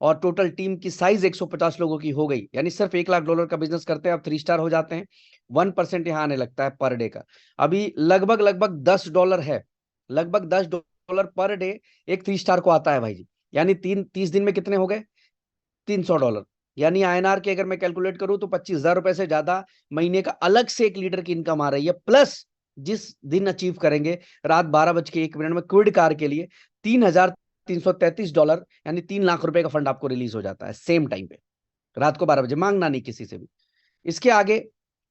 और टोटल टीम की साइज 150 लोगों की हो गई, यानी सिर्फ $1,00,000 का बिजनेस करते हैं आप, 3 स्टार हो जाते हैं। 1% यहाँ आने लगता है पर डे का। अभी लगभग लगभग $10 है, लगभग $10 पर डे एक 3 स्टार को आता है भाई जी। यानी 30 दिन में कितने हो गए? $300। यानी INR के अगर मैं कैलकुलेट करूं तो 25,000 रुपए से ज्यादा महीने का अलग से एक लीडर की इनकम आ रही है। प्लस जिस दिन अचीव करेंगे रात 12:01 में क्विड कार के लिए $3,333, यानी 3 लाख रुपए का फंड आपको रिलीज हो जाता है सेम टाइम पे, रात को 12 बजे, मांगना नहीं किसी से भी। इसके आगे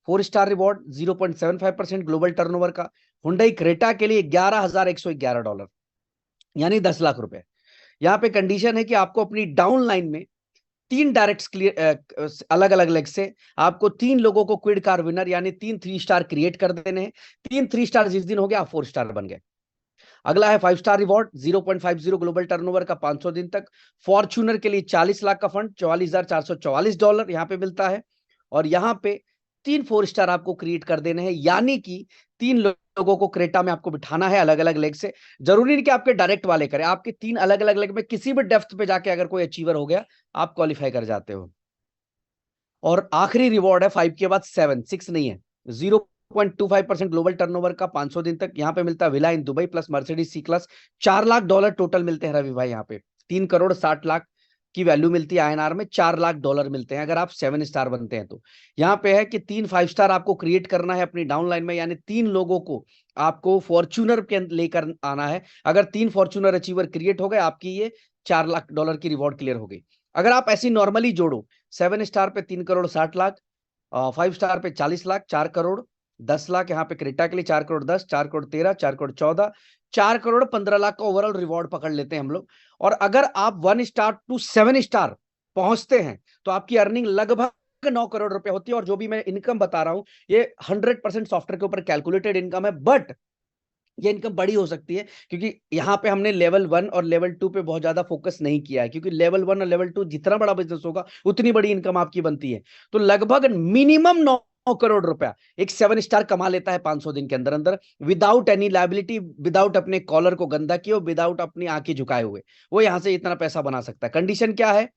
4 स्टार रिवॉर्ड, 0.75% ग्लोबल टर्नओवर का, हुंडई क्रेटा के लिए $11,111, यानी 10 लाख रुपए। यहाँ पे कंडीशन है कि आपको अपनी डाउन लाइन में 3 डायरेक्ट अलग अलग लेग से आपको 3 लोगों को क्विड कार विनर यानी 3 3 स्टार क्रिएट कर देने हैं। 3 3 स्टार जिस दिन हो गया आप 4 स्टार बन गए। अगला है 5 स्टार रिवॉर्ड, 0.50 ग्लोबल टर्नओवर का 500 दिन तक, फॉर्च्यूनर के लिए 40 लाख का फंड, $44,444 यहाँ पे मिलता है। और यहाँ पे 3 4 स्टार आपको क्रिएट कर देने हैं, यानी कि 3 लोगों को क्रेटा में आपको बिठाना है अलग अलग लेग से। जरूरी नहीं कि आपके डायरेक्ट वाले करें, आपके 3 अलग अलग लेग में किसी भी डेप्थ पे जाके अगर कोई अचीवर हो गया आप क्वालिफाई कर जाते हो। और आखिरी रिवॉर्ड है 5 के बाद 7, 6 नहीं है, 0.25% ग्लोबल टर्नओवर का 500 दिन तक यहाँ पे मिलता है villa in Dubai plus Mercedes C class. $4 lakh total मिलते हैं रवि भाई। यहाँ पे 3 करोड़ 60 लाख की वैल्यू मिलती है आईएनआर में, $4 लाख मिलते हैं अगर आप 7 स्टार बनते हैं तो। यहाँ पे है कि 3 5 स्टार आपको क्रिएट करना है अपनी डाउनलाइन में, यानी 3 लोगों को आपको फॉर्च्यूनर के लेकर आना है। अगर 3 फॉर्च्यूनर अचीवर क्रिएट हो गए, आपकी ये $4 लाख की रिवॉर्ड क्लियर हो गई। अगर आप ऐसी नॉर्मली जोड़ो, 7 स्टार पे 3 करोड़ 60 लाख, 5 स्टार पे 40 लाख, 4 करोड़ 10 लाख यहाँ पे क्रेटा के लिए, 4 करोड़ 10, 4 करोड़ 13, 4 करोड़ 14, 4 करोड़ 15 लाख का ओवरऑल रिवॉर्ड पकड़ लेते हैं हम लोग। और अगर आप 1 स्टार टू 7 स्टार पहुंचते हैं तो आपकी अर्निंग लगभग 9 करोड़ रुपए होती है। और जो भी मैं इनकम बता रहा हूं ये 100% सॉफ्टवेयर के ऊपर कैलकुलेटेड इनकम है, बट ये इनकम बड़ी हो सकती है क्योंकि यहाँ पे हमने लेवल 1 और लेवल 2 पे बहुत ज्यादा फोकस नहीं किया है, क्योंकि लेवल 1 और लेवल 2 जितना बड़ा बिजनेस होगा उतनी बड़ी इनकम आपकी बनती है। तो लगभग मिनिमम 9 करोड़ रुपया एक 7 स्टार कमा लेता है 500 दिन के अंदर अंदर, विदाउट एनी लायबिलिटी, विदाउट अपने कॉलर को गंदा किए, विदाउट अपनी आंखें झुकाए हुए वो यहां से इतना पैसा बना सकता है। कंडीशन क्या है?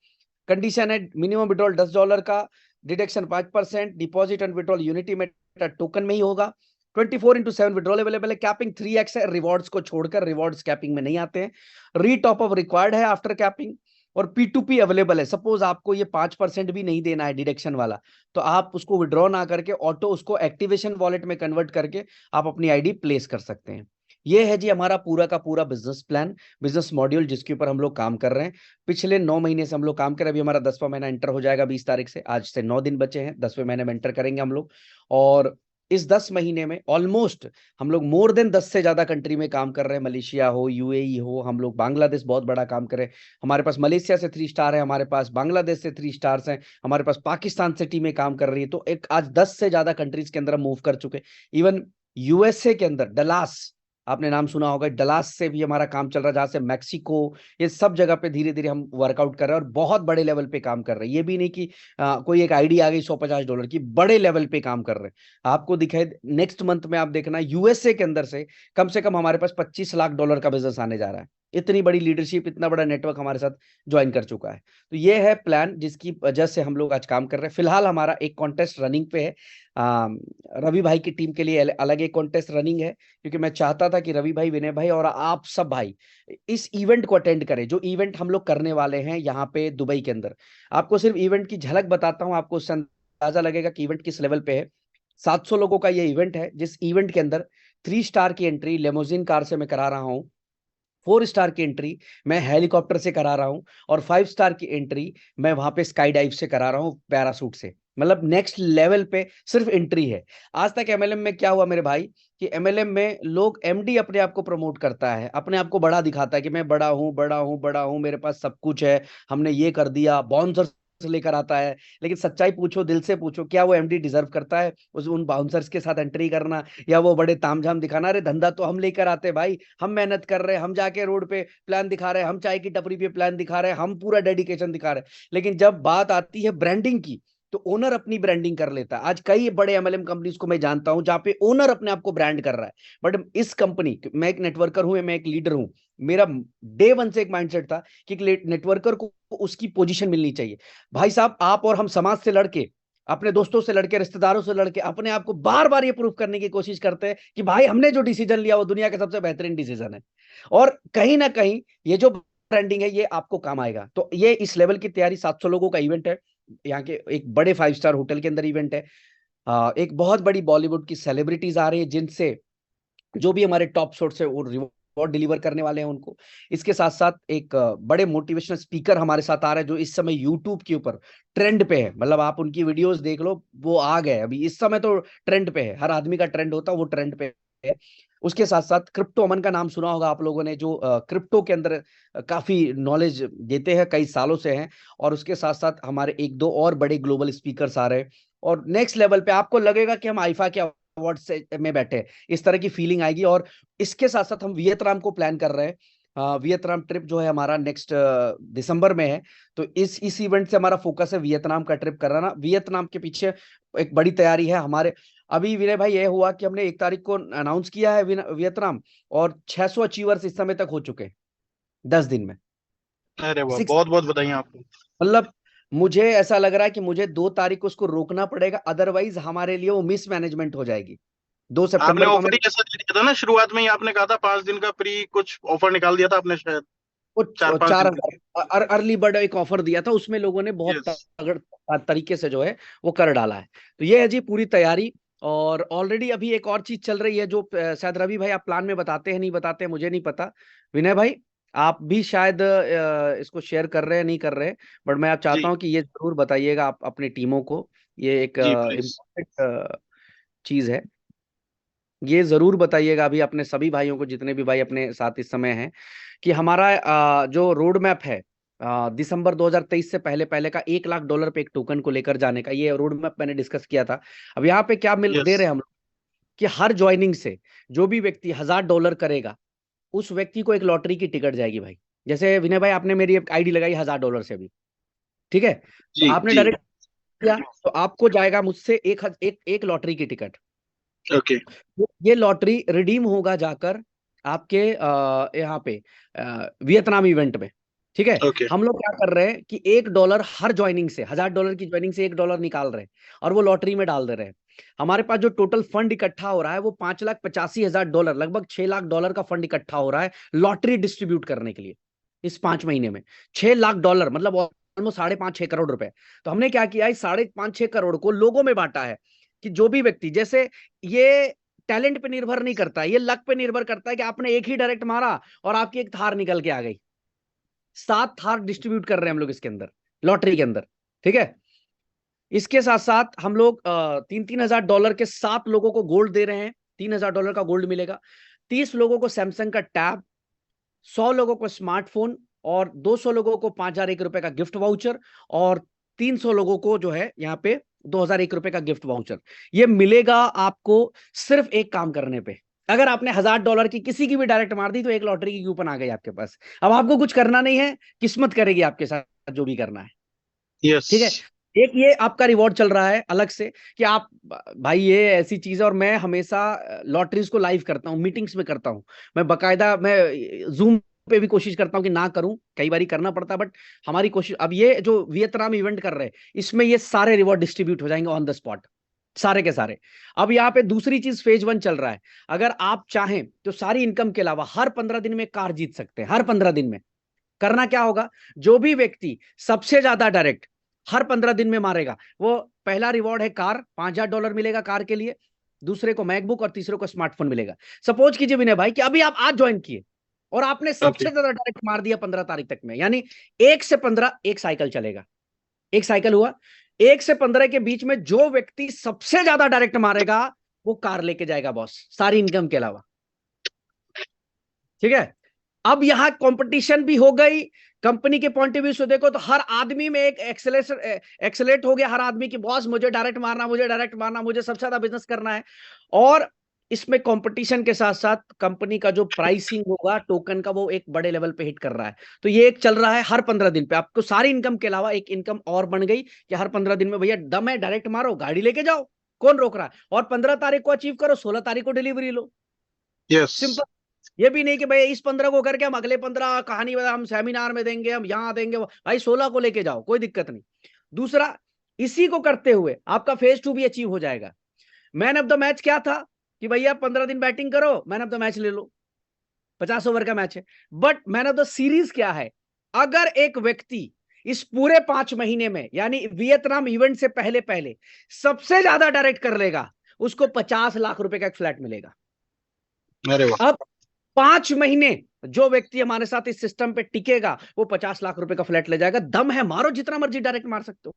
कंडीशन है मिनिमम विड्रॉल $10 का, deduction 5%, deposit and withdrawal unity में टोकन में ही होगा, 24/7 विड्रॉल अवेलेबल है, कैपिंग 3x है रिवॉर्ड्स को छोड़कर, रिवॉर्ड्स कैपिंग में नहीं आते हैं, रीटॉप अप रिक्वायर्ड है आफ्टर कैपिंग, और P2P अवेलेबल है। सपोज आपको ये 5% भी नहीं देना है डिडक्शन वाला, तो आप उसको विड्रॉ ना करके ऑटो उसको एक्टिवेशन वॉलेट में कन्वर्ट करके आप अपनी आईडी प्लेस कर सकते हैं। ये है जी हमारा पूरा का पूरा बिजनेस प्लान, बिजनेस मॉड्यूल जिसके ऊपर हम लोग काम कर रहे हैं। पिछले 9 महीने से हम लोग काम कर रहे हैं। अभी हमारा 10वां महीना एंटर हो जाएगा 20 तारीख से, आज से 9 दिन बचे हैं, 10वें महीने में एंटर करेंगे हम लोग। और इस 10 महीने में ऑलमोस्ट हम लोग मोर देन 10 से ज्यादा कंट्री में काम कर रहे हैं, मलेशिया हो, यूएई हो, हम लोग बांग्लादेश बहुत बड़ा काम कर रहे हैं। हमारे पास मलेशिया से 3 स्टार है, हमारे पास बांग्लादेश से 3 स्टार्स हैं, हमारे पास पाकिस्तान से टीमें काम कर रही है। तो एक आज 10 से ज्यादा कंट्रीज के अंदर हम मूव कर चुके। इवन यूएसए के अंदर डलास, आपने नाम सुना होगा, डलास से भी हमारा काम चल रहा है, जहां से मैक्सिको, ये सब जगह पे धीरे धीरे हम वर्कआउट कर रहे हैं और बहुत बड़े लेवल पे काम कर रहे हैं। ये भी नहीं कि कोई एक आईडी आ गई $150 की, बड़े लेवल पे काम कर रहे हैं। आपको दिखाई नेक्स्ट मंथ में आप देखना यूएसए के अंदर से कम हमारे पास $25 लाख का बिजनेस आने जा रहा है। इतनी बड़ी लीडरशिप, इतना बड़ा नेटवर्क हमारे साथ ज्वाइन कर चुका है। तो ये है प्लान जिसकी वजह से हम लोग आज काम कर रहे हैं। फिलहाल हमारा एक कॉन्टेस्ट रनिंग पे है, रवि भाई की टीम के लिए अलग एक कॉन्टेस्ट रनिंग है, क्योंकि मैं चाहता था कि रवि भाई, विनय भाई और आप सब भाई इस इवेंट को अटेंड करें, जो इवेंट हम लोग करने वाले हैं यहाँ पे दुबई के अंदर। आपको सिर्फ इवेंट की झलक बताता हूँ, आपको उससे अंदाजा लगेगा कि इवेंट किस लेवल पे है। 700 लोगों का ये इवेंट है, जिस इवेंट के अंदर 3 स्टार की एंट्री लेमोजिन कार से मैं करा रहा हूँ, 4 स्टार की एंट्री मैं हेलीकॉप्टर से करा रहा हूं, और 5 स्टार की एंट्री मैं वहां पे स्काई डाइव से करा रहा हूं, पैरासूट से। मतलब नेक्स्ट लेवल पे सिर्फ एंट्री है। आज तक एमएलएम में क्या हुआ मेरे भाई, कि एमएलएम में लोग एमडी अपने आप को प्रमोट करता है, अपने आप को बड़ा दिखाता है कि मैं बड़ा हूं, बड़ा हूं, बड़ा हूं, मेरे पास सब कुछ है, हमने ये कर दिया, बाउंसर लेकर आता है। लेकिन सच्चाई पूछो, दिल से पूछो, क्या वो एमडी डिजर्व करता है उस उन बाउंसर्स के साथ एंट्री करना, या वो बड़े तामझाम दिखाना? अरे धंधा तो हम लेकर आते भाई, हम मेहनत कर रहे हैं, हम जाके रोड पे प्लान दिखा रहे हैं, हम चाय की टपरी पे प्लान दिखा रहे हैं, हम पूरा डेडिकेशन दिखा रहे हैं। लेकिन जब बात आती है ब्रांडिंग की, तो ओनर अपनी ब्रांडिंग कर लेता है। आज कई बड़े एमएलएम कंपनीज को मैं जानता हूं जहां पे ओनर अपने आप को ब्रांड कर रहा है, बट इस कंपनी, मैं एक नेटवर्कर हूं, मैं एक लीडर हूं, मेरा डे वन से एक माइंडसेट था कि नेटवर्कर को उसकी पोजीशन मिलनी चाहिए। भाई साहब, आप और हम समाज से लड़के, अपने दोस्तों से लड़के, रिश्तेदारों से लड़के अपने आप को बार बार ये प्रूफ करने की कोशिश करते हैं कि भाई हमने जो डिसीजन लिया वो दुनिया का सबसे बेहतरीन डिसीजन है। और कहीं ना कहीं ये जो ब्रांडिंग है ये आपको काम आएगा। तो ये इस लेवल की तैयारी, 700 लोगों का इवेंट है, यहाँ के एक बड़े 5 स्टार होटल के अंदर इवेंट है। एक बहुत बड़ी बॉलीवुड की सेलिब्रिटीज आ रही है, जिनसे जो भी हमारे टॉप शॉट्स है वो रिवॉर्ड डिलीवर करने वाले हैं उनको। इसके साथ साथ एक बड़े मोटिवेशनल स्पीकर हमारे साथ आ रहे हैं, जो इस समय यूट्यूब के ऊपर ट्रेंड पे है। मतलब आप उनकी वीडियोस देख लो, वो आ गए अभी इस समय, तो ट्रेंड पे है, हर आदमी का ट्रेंड होता है, वो ट्रेंड पे है। उसके साथ साथ क्रिप्टो अमन का नाम सुना होगा आप लोगों ने, जो क्रिप्टो के अंदर काफी नॉलेज देते हैं, कई सालों से हैं। और उसके साथ साथ हमारे 1-2 और बड़े ग्लोबल स्पीकर्स आ रहे हैं। और नेक्स्ट लेवल पे आपको लगेगा कि हम आईफा के अवार्ड से में बैठे, इस तरह की फीलिंग आएगी। और इसके साथ साथ हम वियतनाम को प्लान कर रहे हैं। वियतनाम ट्रिप जो है हमारा नेक्स्ट दिसंबर में है। तो इस इवेंट से हमारा फोकस है वियतनाम का ट्रिप कराना। वियतनाम के पीछे एक बड़ी तैयारी है हमारे। अभी विनय भाई ये हुआ कि हमने 1 तारीख को अनाउंस किया है वियतनाम, और 600 अचीवर्स इस समय तक हो चुके हैं 10 दिन में। अरे वाह, 6 बहुत बहुत बधाई आपको। मतलब मुझे ऐसा लग रहा है कि मुझे 2 तारीख को उसको रोकना पड़ेगा, अदरवाइज हमारे लिए वो मिसमैनेजमेंट हो जाएगी। 2 आपने सितंबर को हमें ऑफर ही ऐसा दे दिया था ना, शुरुआत में ही आपने कहा था 5 दिन का फ्री, कुछ ऑफर निकाल दिया था आपने शायद, वो 4-5 दिन का। 4,000 अर्ली बर्ड एक ऑफर दिया था, उसमें लोगों ने बहुत यस। तगड़ तरीके से जो है वो कर डाला है। तो ये है जी पूरी तैयारी। और ऑलरेडी अभी एक और चीज चल रही है जो शायद रवि भाई आप प्लान में बताते हैं नहीं बताते हैं मुझे नहीं पता, विनय भाई आप भी शायद इसको शेयर कर रहे हैं नहीं कर रहे, बट मैं आप चाहता जी हूँ कि ये जरूर बताइएगा आप अपनी टीमों को। ये एक जी प्लीज। इम्पोर्टेंट चीज है, ये जरूर बताइएगा अभी अपने सभी भाइयों को जितने भी भाई अपने साथ इस समय हैं, कि हमारा जो रोड मैप है दिसंबर 2023 से पहले पहले का $1 लाख पे एक टोकन को लेकर जाने का, ये रोड मैप मैंने डिस्कस किया था। अब यहाँ पे क्या मिल यस। दे रहे हैं हम लोग कि हर ज्वाइनिंग से जो भी व्यक्ति $1,000 करेगा उस व्यक्ति को एक लॉटरी की टिकट जाएगी भाई। जैसे विनय भाई आपने मेरी आईडी लगाई $1,000 से अभी, ठीक है, तो जी आपने जी। डायरेक्ट किया तो आपको जाएगा मुझसे एक लॉटरी की टिकट। ओके ये लॉटरी रिडीम होगा जाकर आपके यहाँ पे वियतनाम इवेंट में, ठीक है। ओके हम लोग क्या कर रहे हैं कि $1 हर ज्वाइनिंग से, $1,000 की ज्वाइनिंग से $1 निकाल रहे हैं और वो लॉटरी में डाल दे रहे हैं। हमारे पास जो टोटल फंड इकट्ठा हो रहा है वो $5,85,000, लगभग $6 लाख का फंड इकट्ठा हो रहा है लॉटरी डिस्ट्रीब्यूट करने के लिए इस 5 महीने में। $6 लाख मतलब ऑलमोस्ट 5.5-6 करोड़ रुपए। तो हमने क्या किया है, 5.5-6 करोड़ को लोगों में बांटा है कि जो भी व्यक्ति, जैसे ये टैलेंट पे निर्भर नहीं करता, ये लक पे निर्भर करता है कि आपने एक ही डायरेक्ट मारा और आपकी एक थार निकल के आ गई। 7 थार डिस्ट्रीब्यूट कर रहे हैं हम लोग इसके अंदर, लॉटरी के अंदर, ठीक है। इसके साथ साथ हम लोग $3,000 के 7 लोगों को गोल्ड दे रहे हैं, $3,000 का गोल्ड मिलेगा। 30 लोगों को सैमसंग का टैब, 100 लोगों को स्मार्टफोन और 200 लोगों को ₹5,001 का गिफ्ट वाउचर और 300 लोगों को जो है यहाँ पे ₹2,001 का गिफ्ट वाउचर। ये मिलेगा आपको सिर्फ एक काम करने पे। अगर आपने $1,000 की किसी की भी डायरेक्ट मार दी तो एक लॉटरी की कूपन आ गई आपके पास। अब आपको कुछ करना नहीं है, किस्मत करेगी आपके साथ जो भी करना है, यस। ठीक है। एक ये आपका रिवॉर्ड चल रहा है अलग से कि आप, भाई ये ऐसी चीज है और मैं हमेशा लॉटरीज को लाइव करता हूँ, मीटिंग्स में करता हूँ, मैं बकायदा मैं जूम पे भी कोशिश करता हूँ कि ना करूं, कई बार करना पड़ता है, बट हमारी कोशिश। अब ये जो वियतनाम इवेंट कर रहे हैं इसमें ये सारे रिवॉर्ड डिस्ट्रीब्यूट हो जाएंगे ऑन द स्पॉट, सारे के सारे। अब यहाँ पे दूसरी चीज फेज 1 चल रहा है, अगर आप चाहें तो सारी इनकम के अलावा हर 15 दिन में कार जीत सकते हैं। हर 15 दिन में करना क्या होगा, जो भी व्यक्ति सबसे ज्यादा डायरेक्ट हर 15 दिन में मारेगा, वो पहला रिवॉर्ड है कार, $5,000 मिलेगा कार के लिए, दूसरे को मैकबुक और तीसरे को स्मार्टफोन मिलेगा। सपोज कीजिए विनय भाई कि अभी आप आज ज्वाइन किए और आपने ओके सबसे ज्यादा डायरेक्ट मार दिया 15 तारीख तक में, यानी 1 से 15 एक साइकिल चलेगा, एक साइकिल हुआ। 1 से 15 के बीच में जो व्यक्ति सबसे ज्यादा डायरेक्ट मारेगा वो कार लेके जाएगा बॉस, सारी इनकम के अलावा, ठीक है। अब यहां कंपटीशन भी हो गई, कंपनी के पॉइंट ऑफ व्यू से देखो तो हर आदमी में एक एक्सेलेट हो गया, हर आदमी की बॉस मुझे डायरेक्ट मारना, मुझे डायरेक्ट मारना, मुझे सबसे ज्यादा बिजनेस करना है। और इसमें कंपटीशन के साथ साथ कंपनी का जो प्राइसिंग होगा टोकन का वो एक बड़े लेवल पे हिट कर रहा है। तो ये एक चल रहा है हर 15 दिन पे, आपको सारी इनकम के अलावा एक इनकम और बन गई कि हर 15 दिन में भैया दम है, डायरेक्ट मारो, गाड़ी लेके जाओ, कौन रोक रहा है, और 15 तारीख को अचीव करो, 16 तारीख को डिलीवरी लो, यस। सिंपल। ये भी नहीं कि भाई इस 15 को करके हम अगले 15 कहानी बता, हम सेमिनार में देंगे, हम यहां देंगे, भाई 16 को लेके जाओ, कोई दिक्कत नहीं। दूसरा, इसी को करते हुए आपका फेज 2 भी अचीव हो जाएगा। मैन ऑफ द मैच क्या था कि भैया 15 दिन बैटिंग करो, मैन ऑफ द मैच ले लो, 50 ओवर का मैच है। But man of the series क्या है, अगर एक व्यक्ति इस पूरे 5 महीने में यानी वियतनाम इवेंट से पहले पहले सबसे ज्यादा डायरेक्ट कर लेगा उसको ₹50 लाख का एक फ्लैट मिलेगा। अरे वाह। अब 5 महीने जो व्यक्ति हमारे साथ इस सिस्टम पे टिकेगा वो ₹50 लाख का फ्लैट ले जाएगा। दम है, मारो, जितना मर्जी डायरेक्ट मार सकते हो।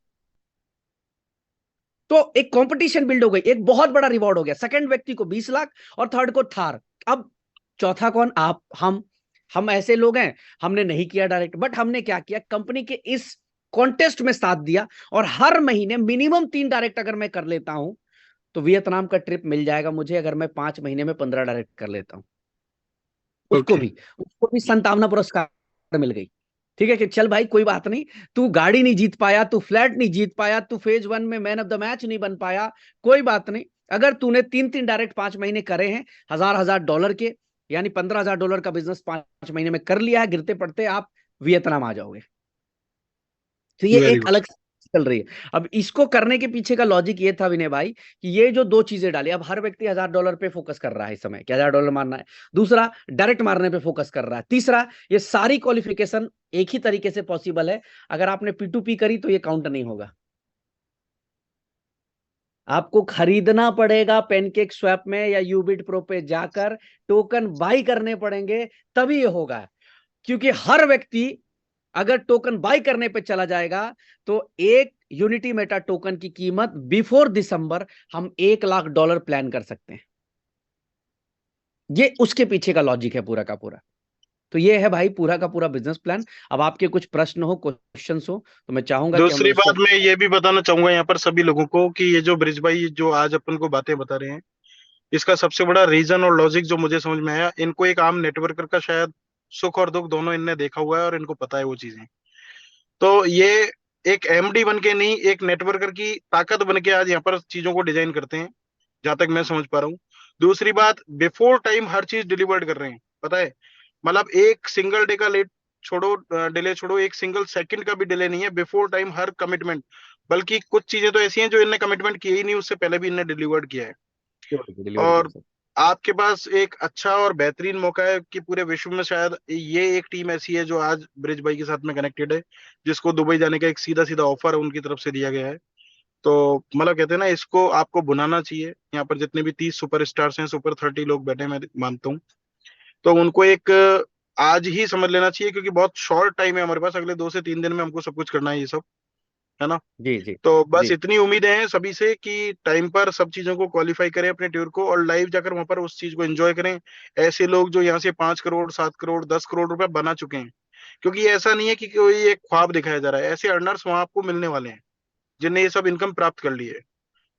तो एक कंपटीशन बिल्ड हो गई, एक बहुत बड़ा रिवॉर्ड हो गया। सेकंड व्यक्ति को 20 लाख और थर्ड को थार। अब चौथा कौन, आप, हम ऐसे लोग हैं, हमने नहीं किया डायरेक्ट, बट हमने क्या किया, कंपनी के इस कॉन्टेस्ट में साथ दिया और हर महीने मिनिमम 3 डायरेक्ट अगर मैं कर लेता हूं तो वियतनाम का ट्रिप मिल जाएगा मुझे, अगर मैं 5 महीने में 15 डायरेक्ट कर लेता हूं। उसको ओके भी उसको भी 57 पुरस्कार मिल गई, ठीक है, कि चल भाई कोई बात नहीं, तू गाड़ी नहीं जीत पाया, तू फ्लैट नहीं जीत पाया, तू फेज 1 में मैन ऑफ द मैच नहीं बन पाया, कोई बात नहीं। अगर तूने 3 डायरेक्ट 5 महीने करे हैं, $1,000 के, यानी $15,000 का बिजनेस 5 महीने में कर लिया है, गिरते पड़ते आप वियतनाम आ जाओगे। तो ये वेरी एक गुड। अलग चल रही है। अब इसको करने के पीछे का लॉजिक ये था विनय भाई कि ये जो दो चीजें डाली, अब हर व्यक्ति $1000 पे फोकस कर रहा है इस समय कि $1000 मारना है। दूसरा, डायरेक्ट मारने पे फोकस कर रहा है। तीसरा, ये सारी क्वालिफिकेशन एक ही तरीके से पॉसिबल है। अगर आपने P2P करी तो ये काउंट नहीं होगा। आपको खरीदना पड़ेगा पैनकेक स्वैप में या यूबिट प्रो पे जाकर, टोकन बाई करने पड़ेंगे, तभी ये होगा। क्योंकि हर व्यक्ति अगर टोकन बाई करने पे चला जाएगा तो एक यूनिटी मेटा टोकन की कीमत बिफोर दिसंबर हम $1,00,000 प्लान कर सकते हैं। ये उसके पीछे का लॉजिक है पूरा का पूरा। तो ये है भाई पूरा का पूरा बिजनेस प्लान। अब आपके कुछ प्रश्न हो, क्वेश्चन हो, तो मैं चाहूंगा कि हम दूसरी लोग इसको। बात मैं ये भी बताना चाहूंगा यहाँ पर सभी लोगों को कि ये जो ब्रिज भाई जो आज अपन को बातें बता रहे हैं, इसका सबसे बड़ा रीजन और लॉजिक जो मुझे समझ में आया, इनको एक आम नेटवर्कर का शायद सुख और दुख दोनों इनने देखा हुआ है और इनको पता है वो चीजें। तो ये एक एमडी बन के नहीं, एक नेटवर्कर की ताकत बन के आज यहाँ पर चीजों को डिजाइन करते हैं, जहां तक मैं समझ पा रहा हूँ। दूसरी बात, बिफोर टाइम हर चीज डिलीवर्ड कर रहे हैं, पता है। मतलब एक सिंगल डे का लेट छोड़ो, डिले छोड़ो, एक सिंगल सेकंड का भी डिले नहीं है, बिफोर टाइम हर कमिटमेंट। बल्कि कुछ चीजें तो ऐसी हैं जो इनने कमिटमेंट किए ही नहीं, उससे पहले भी इनने डिलीवर्ड किया है। डिलीवर किया और सर। आपके पास एक अच्छा और बेहतरीन मौका है कि पूरे विश्व में शायद ये एक टीम ऐसी है जो आज ब्रिज भाई के साथ में कनेक्टेड है, जिसको दुबई जाने का एक सीधा सीधा ऑफर उनकी तरफ से दिया गया है। तो मतलब कहते हैं ना, इसको आपको बुनाना चाहिए। यहाँ पर जितने भी 30 सुपर स्टार्स हैं, सुपर 30 लोग बैठे हैं, मैं मानता हूँ। तो उनको एक आज ही समझ लेना चाहिए, क्योंकि बहुत शॉर्ट टाइम है हमारे पास, अगले 2 से 3 दिन में हमको सब कुछ करना है ये सब, है ना। जी जी तो बस जी। इतनी उम्मीदें हैं सभी से कि टाइम पर सब चीजों को क्वालिफाई करें अपने टूर को, और लाइव जाकर वहां पर उस चीज को एंजॉय करें। ऐसे लोग जो यहाँ से 5 करोड़, 7 करोड़, 10 करोड़ रुपए बना चुके हैं, क्योंकि ये ऐसा नहीं है कि कोई एक ख्वाब दिखाया जा रहा है, ऐसे अर्नर्स वहां आपको मिलने वाले हैं जिनने ये सब इनकम प्राप्त कर ली है।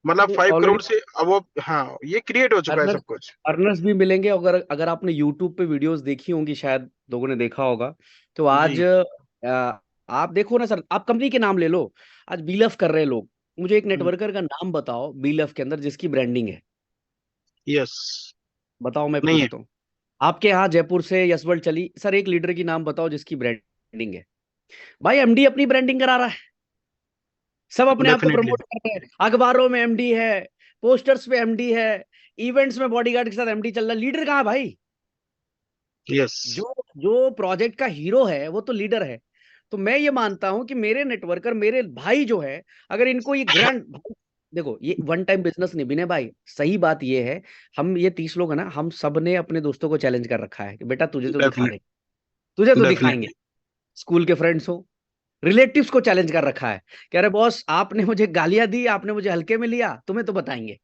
मतलब नहीं, 5 करोड़ ऑलरेडी से अब वो, हाँ, ये क्रिएट हो चुका है अर्नर्स सब कुछ। अर्नर्स भी मिलेंगे। अगर अगर आपने यूट्यूब पे वीडियोस देखी होंगी, शायद लोगों ने देखा होगा, तो आज जी। आप देखो ना सर, आप कंपनी के नाम ले लो। आज बीलफ कर रहे हैं लोग। मुझे एक नेटवर्कर का नाम बताओ बीलफ के अंदर जिसकी ब्रांडिंग है। यस। बताओ, मैं नहीं है। पूछता हूँ। आपके यहाँ जयपुर से यशवल चली सर, एक लीडर की नाम बताओ जिसकी ब्रांडिंग है। भाई एमडी अपनी ब्रांडिंग करा रहा है, सब अपने आप को डेफिनेटली। प्रमोट कर रहे हैं। अखबारों में एमडी है, पोस्टर्स पे एमडी है, इवेंट्स में बॉडीगार्ड के साथ एमडी चल रहा है। लीडर कहाँ है भाई? यस। जो जो प्रोजेक्ट का हीरो है वो तो लीडर है। तो मैं ये मानता हूं कि मेरे नेटवर्कर, मेरे भाई जो है, अगर इनको ये ग्रैंड, देखो ये वन टाइम बिजनेस नहीं विनय भाई। सही बात ये है, हम ये 30 लोग है ना, हम सब ने अपने दोस्तों को चैलेंज कर रखा है कि बेटा तुझे तो दिखा डेफिनेट दे, तुझे तो दिखाएंगे। डेफिनेटली। स्कूल के फ्रेंड्स हो, रिलेटिव्स को चैलेंज कर रखा है कि अरे बॉस आपने मुझे गालियां दी, आपने मुझे हल्के में लिया, तुम्हें तो बताएंगे।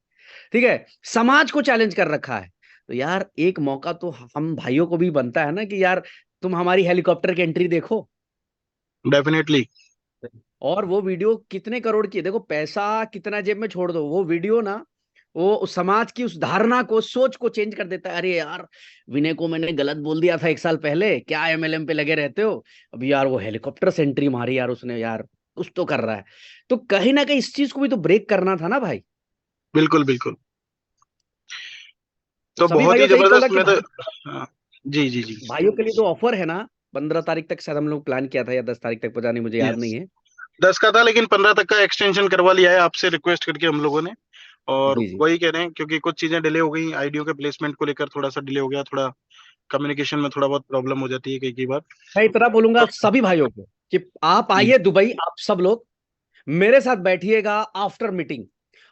ठीक है, समाज को चैलेंज कर रखा है। तो यार एक मौका तो हम भाइयों को भी बनता है ना कि यार तुम हमारी हेलीकॉप्टर की एंट्री देखो। डेफिनेटली। और वो वीडियो कितने करोड़ की है, देखो पैसा कितना जेब में छोड़ दो, वो वीडियो ना, वो उस समाज की उस धारणा को, सोच को चेंज कर देता है। अरे यार विनय को मैंने गलत बोल दिया था 1 साल पहले, क्या एमएलएम पे लगे रहते हो, अभी यार वो हेलीकॉप्टर से एंट्री मारी यार उसने, यार कुछ तो कर रहा है। तो कहीं ना कहीं इस चीज को भी तो ब्रेक करना था ना भाई। बिल्कुल बिल्कुल। तो तो सभी बहुत ही भाइयों से यही कहूंगा जबरदस्त, कि मैं तो, भाई, हाँ, जी जी जी। भाइयों के लिए जो ऑफर है ना, 15 तारीख तक शायद हम लोग प्लान किया था या 10 तारीख तक, पता नहीं, मुझे याद नहीं यस। है। 10 का था, लेकिन 15 तक का एक्सटेंशन करवा लिया है आपसे रिक्वेस्ट करके हम लोगों ने। और जी जी। वही कह रहे हैं, क्योंकि कुछ चीजें डिले हो गई, आईडियो के प्लेसमेंट को लेकर थोड़ा सा डिले हो गया, थोड़ा कम्युनिकेशन में थोड़ा बहुत प्रॉब्लम हो जाती है कई कई बार। मैं इतना बोलूंगा तो सभी भाइयों को कि आप जी। आइए दुबई, आप सब लोग मेरे साथ बैठिएगा आफ्टर मीटिंग।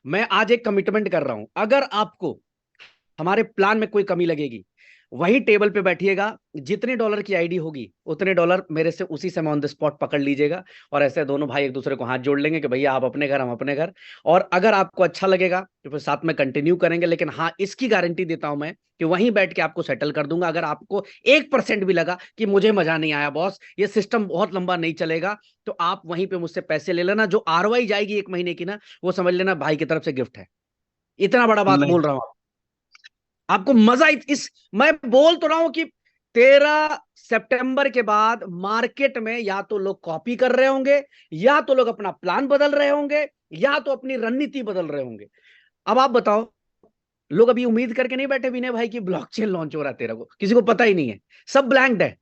मैं आज एक कमिटमेंट कर रहा हूं, अगर आपको हमारे प्लान में कोई कमी लगेगी, वही टेबल पे बैठिएगा, जितने डॉलर की आईडी होगी उतने डॉलर मेरे से उसी समय ऑन द स्पॉट पकड़ लीजिएगा। और ऐसे दोनों भाई एक दूसरे को हाथ जोड़ लेंगे कि भैया आप अपने घर, हम अपने घर। और अगर आपको अच्छा लगेगा तो फिर साथ में कंटिन्यू करेंगे। लेकिन हाँ, इसकी गारंटी देता हूं मैं कि वहीं बैठ के आपको सेटल कर दूंगा। अगर आपको 1% भी लगा कि मुझे मजा नहीं आया बॉस, ये सिस्टम बहुत लंबा नहीं चलेगा, तो आप वहीं पे मुझसे पैसे ले लेना। जो आरओआई जाएगी 1 महीने की ना, वो समझ लेना भाई की तरफ से गिफ्ट है। इतना बड़ा बात नहीं। बोल रहा हूं, आपको मजा इस, मैं बोल तो रहा हूं कि 13 सितंबर के बाद मार्केट में या तो लोग कॉपी कर रहे होंगे, या तो लोग अपना प्लान बदल रहे होंगे, या तो अपनी रणनीति बदल रहे होंगे। अब आप बताओ, लोग अभी उम्मीद करके नहीं बैठे विनय भाई कि ब्लॉकचेन लॉन्च हो रहा है, तेरा को किसी को पता ही नहीं है, सब ब्लैंक्ड है।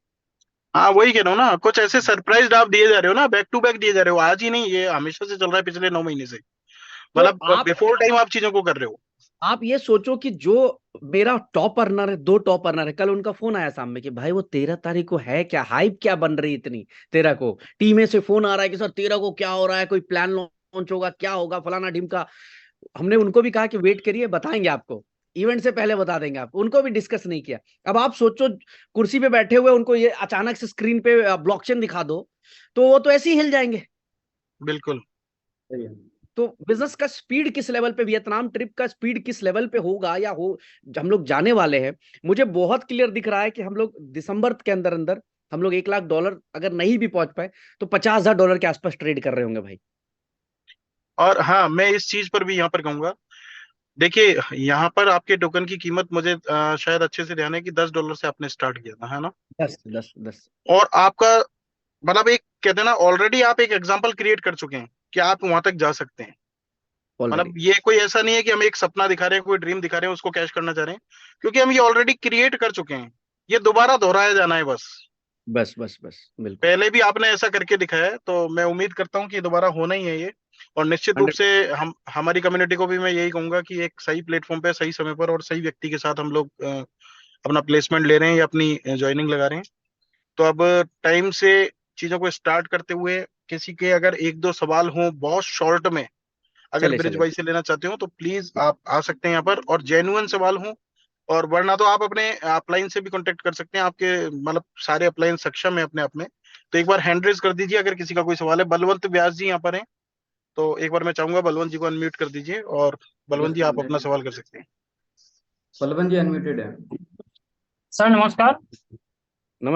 हाँ वही कह रहा हूँ ना, कुछ ऐसे सरप्राइज आप दिए जा रहे हो ना, बैक टू बैक दिए जा रहे हो, आज ही नहीं, ये हमेशा से चल रहा है पिछले 9 महीने से। तो मतलब आप बिफोर टाइम आप चीजों को कर रहे हो। आप ये सोचो कि जो मेरा टॉप अर्नर है, 2 टॉप अर्नर है, कल उनका फोन आया सामने कि भाई वो 13 तारीख को है क्या, हाइप क्या बन रही इतनी, तेरा को टीम से फोन आ रहा है कि सर 13 को क्या हो रहा है, कोई प्लान लॉन्च होगा, क्या होगा, फलाना ढिमका। हमने उनको भी कहा कि वेट करिए, बताएंगे आपको, इवेंट से पहले बता देंगे आपको, उनको भी डिस्कस नहीं किया। अब आप सोचो, कुर्सी पे बैठे हुए उनको ये अचानक से स्क्रीन पे ब्लॉकचेन दिखा दो, तो वो तो ऐसे ही हिल जाएंगे। बिल्कुल। सही है। तो बिजनेस का स्पीड किस लेवल पे, वियतनाम ट्रिप का स्पीड किस लेवल पे होगा या हो, हम लोग जाने वाले हैं, मुझे बहुत क्लियर दिख रहा है कि हम लोग दिसंबर के अंदर अंदर हम लोग $1 लाख अगर नहीं भी पहुंच पाए तो $50,000 के आसपास ट्रेड कर रहे होंगे भाई। और हाँ, मैं इस चीज पर भी यहाँ पर कहूंगा, देखिए यहाँ पर आपके टोकन की कीमत मुझे शायद अच्छे से ध्यान है कि $10 से आपने स्टार्ट किया था, है ना? 10 10 10। और आपका मतलब एक कहते हैं ना, ऑलरेडी आप एक एग्जाम्पल क्रिएट कर चुके हैं कि आप वहां तक जा सकते हैं। ऑलरेडी। मतलब ये कोई ऐसा नहीं है कि हम एक सपना दिखा रहे हैं, कोई ड्रीम दिखा रहे हैं, उसको कैश करना चाह रहे हैं, क्योंकि हम ये ऑलरेडी क्रिएट कर चुके हैं। ये दोबारा दोहराया जाना है बस। बस बस बस बिल्कुल। पहले भी आपने ऐसा करके दिखाया है, तो मैं उम्मीद करता हूँ कि दोबारा होना ही है ये। और निश्चित रूप 100। से हम हमारी कम्युनिटी को भी मैं यही कहूंगा कि एक सही प्लेटफॉर्म पे सही समय पर और सही व्यक्ति के साथ हम लोग अपना प्लेसमेंट ले रहे हैं या अपनी ज्वाइनिंग लगा रहे हैं। तो अब टाइम से चीजों को स्टार्ट करते हुए, किसी के अगर एक दो सवाल हों बहुत शॉर्ट में, अगर चले ब्रिज चले। बाई से लेना चाहते हो तो प्लीज आप आ सकते हैं यहाँ पर, और जेन्युइन सवाल हों। और वरना तो आप अपने अपलाइन से भी कांटेक्ट कर सकते हैं, आपके मतलब सारे अपलाइन सक्षम है अपने आप में। तो एक बार हैंड रेज कर दीजिए अगर किसी का कोई सवाल है। बलवंत व्यास जी यहाँ पर हैं, तो एक बार मैं चाहूंगा बलवंत जी को अनम्यूट कर दीजिए, और बलवंत यस जी आप अपना मैम। सवाल कर सकते हैं। पलवन जी अनम्यूटेड है। सर नमस्कार। नमस्कार।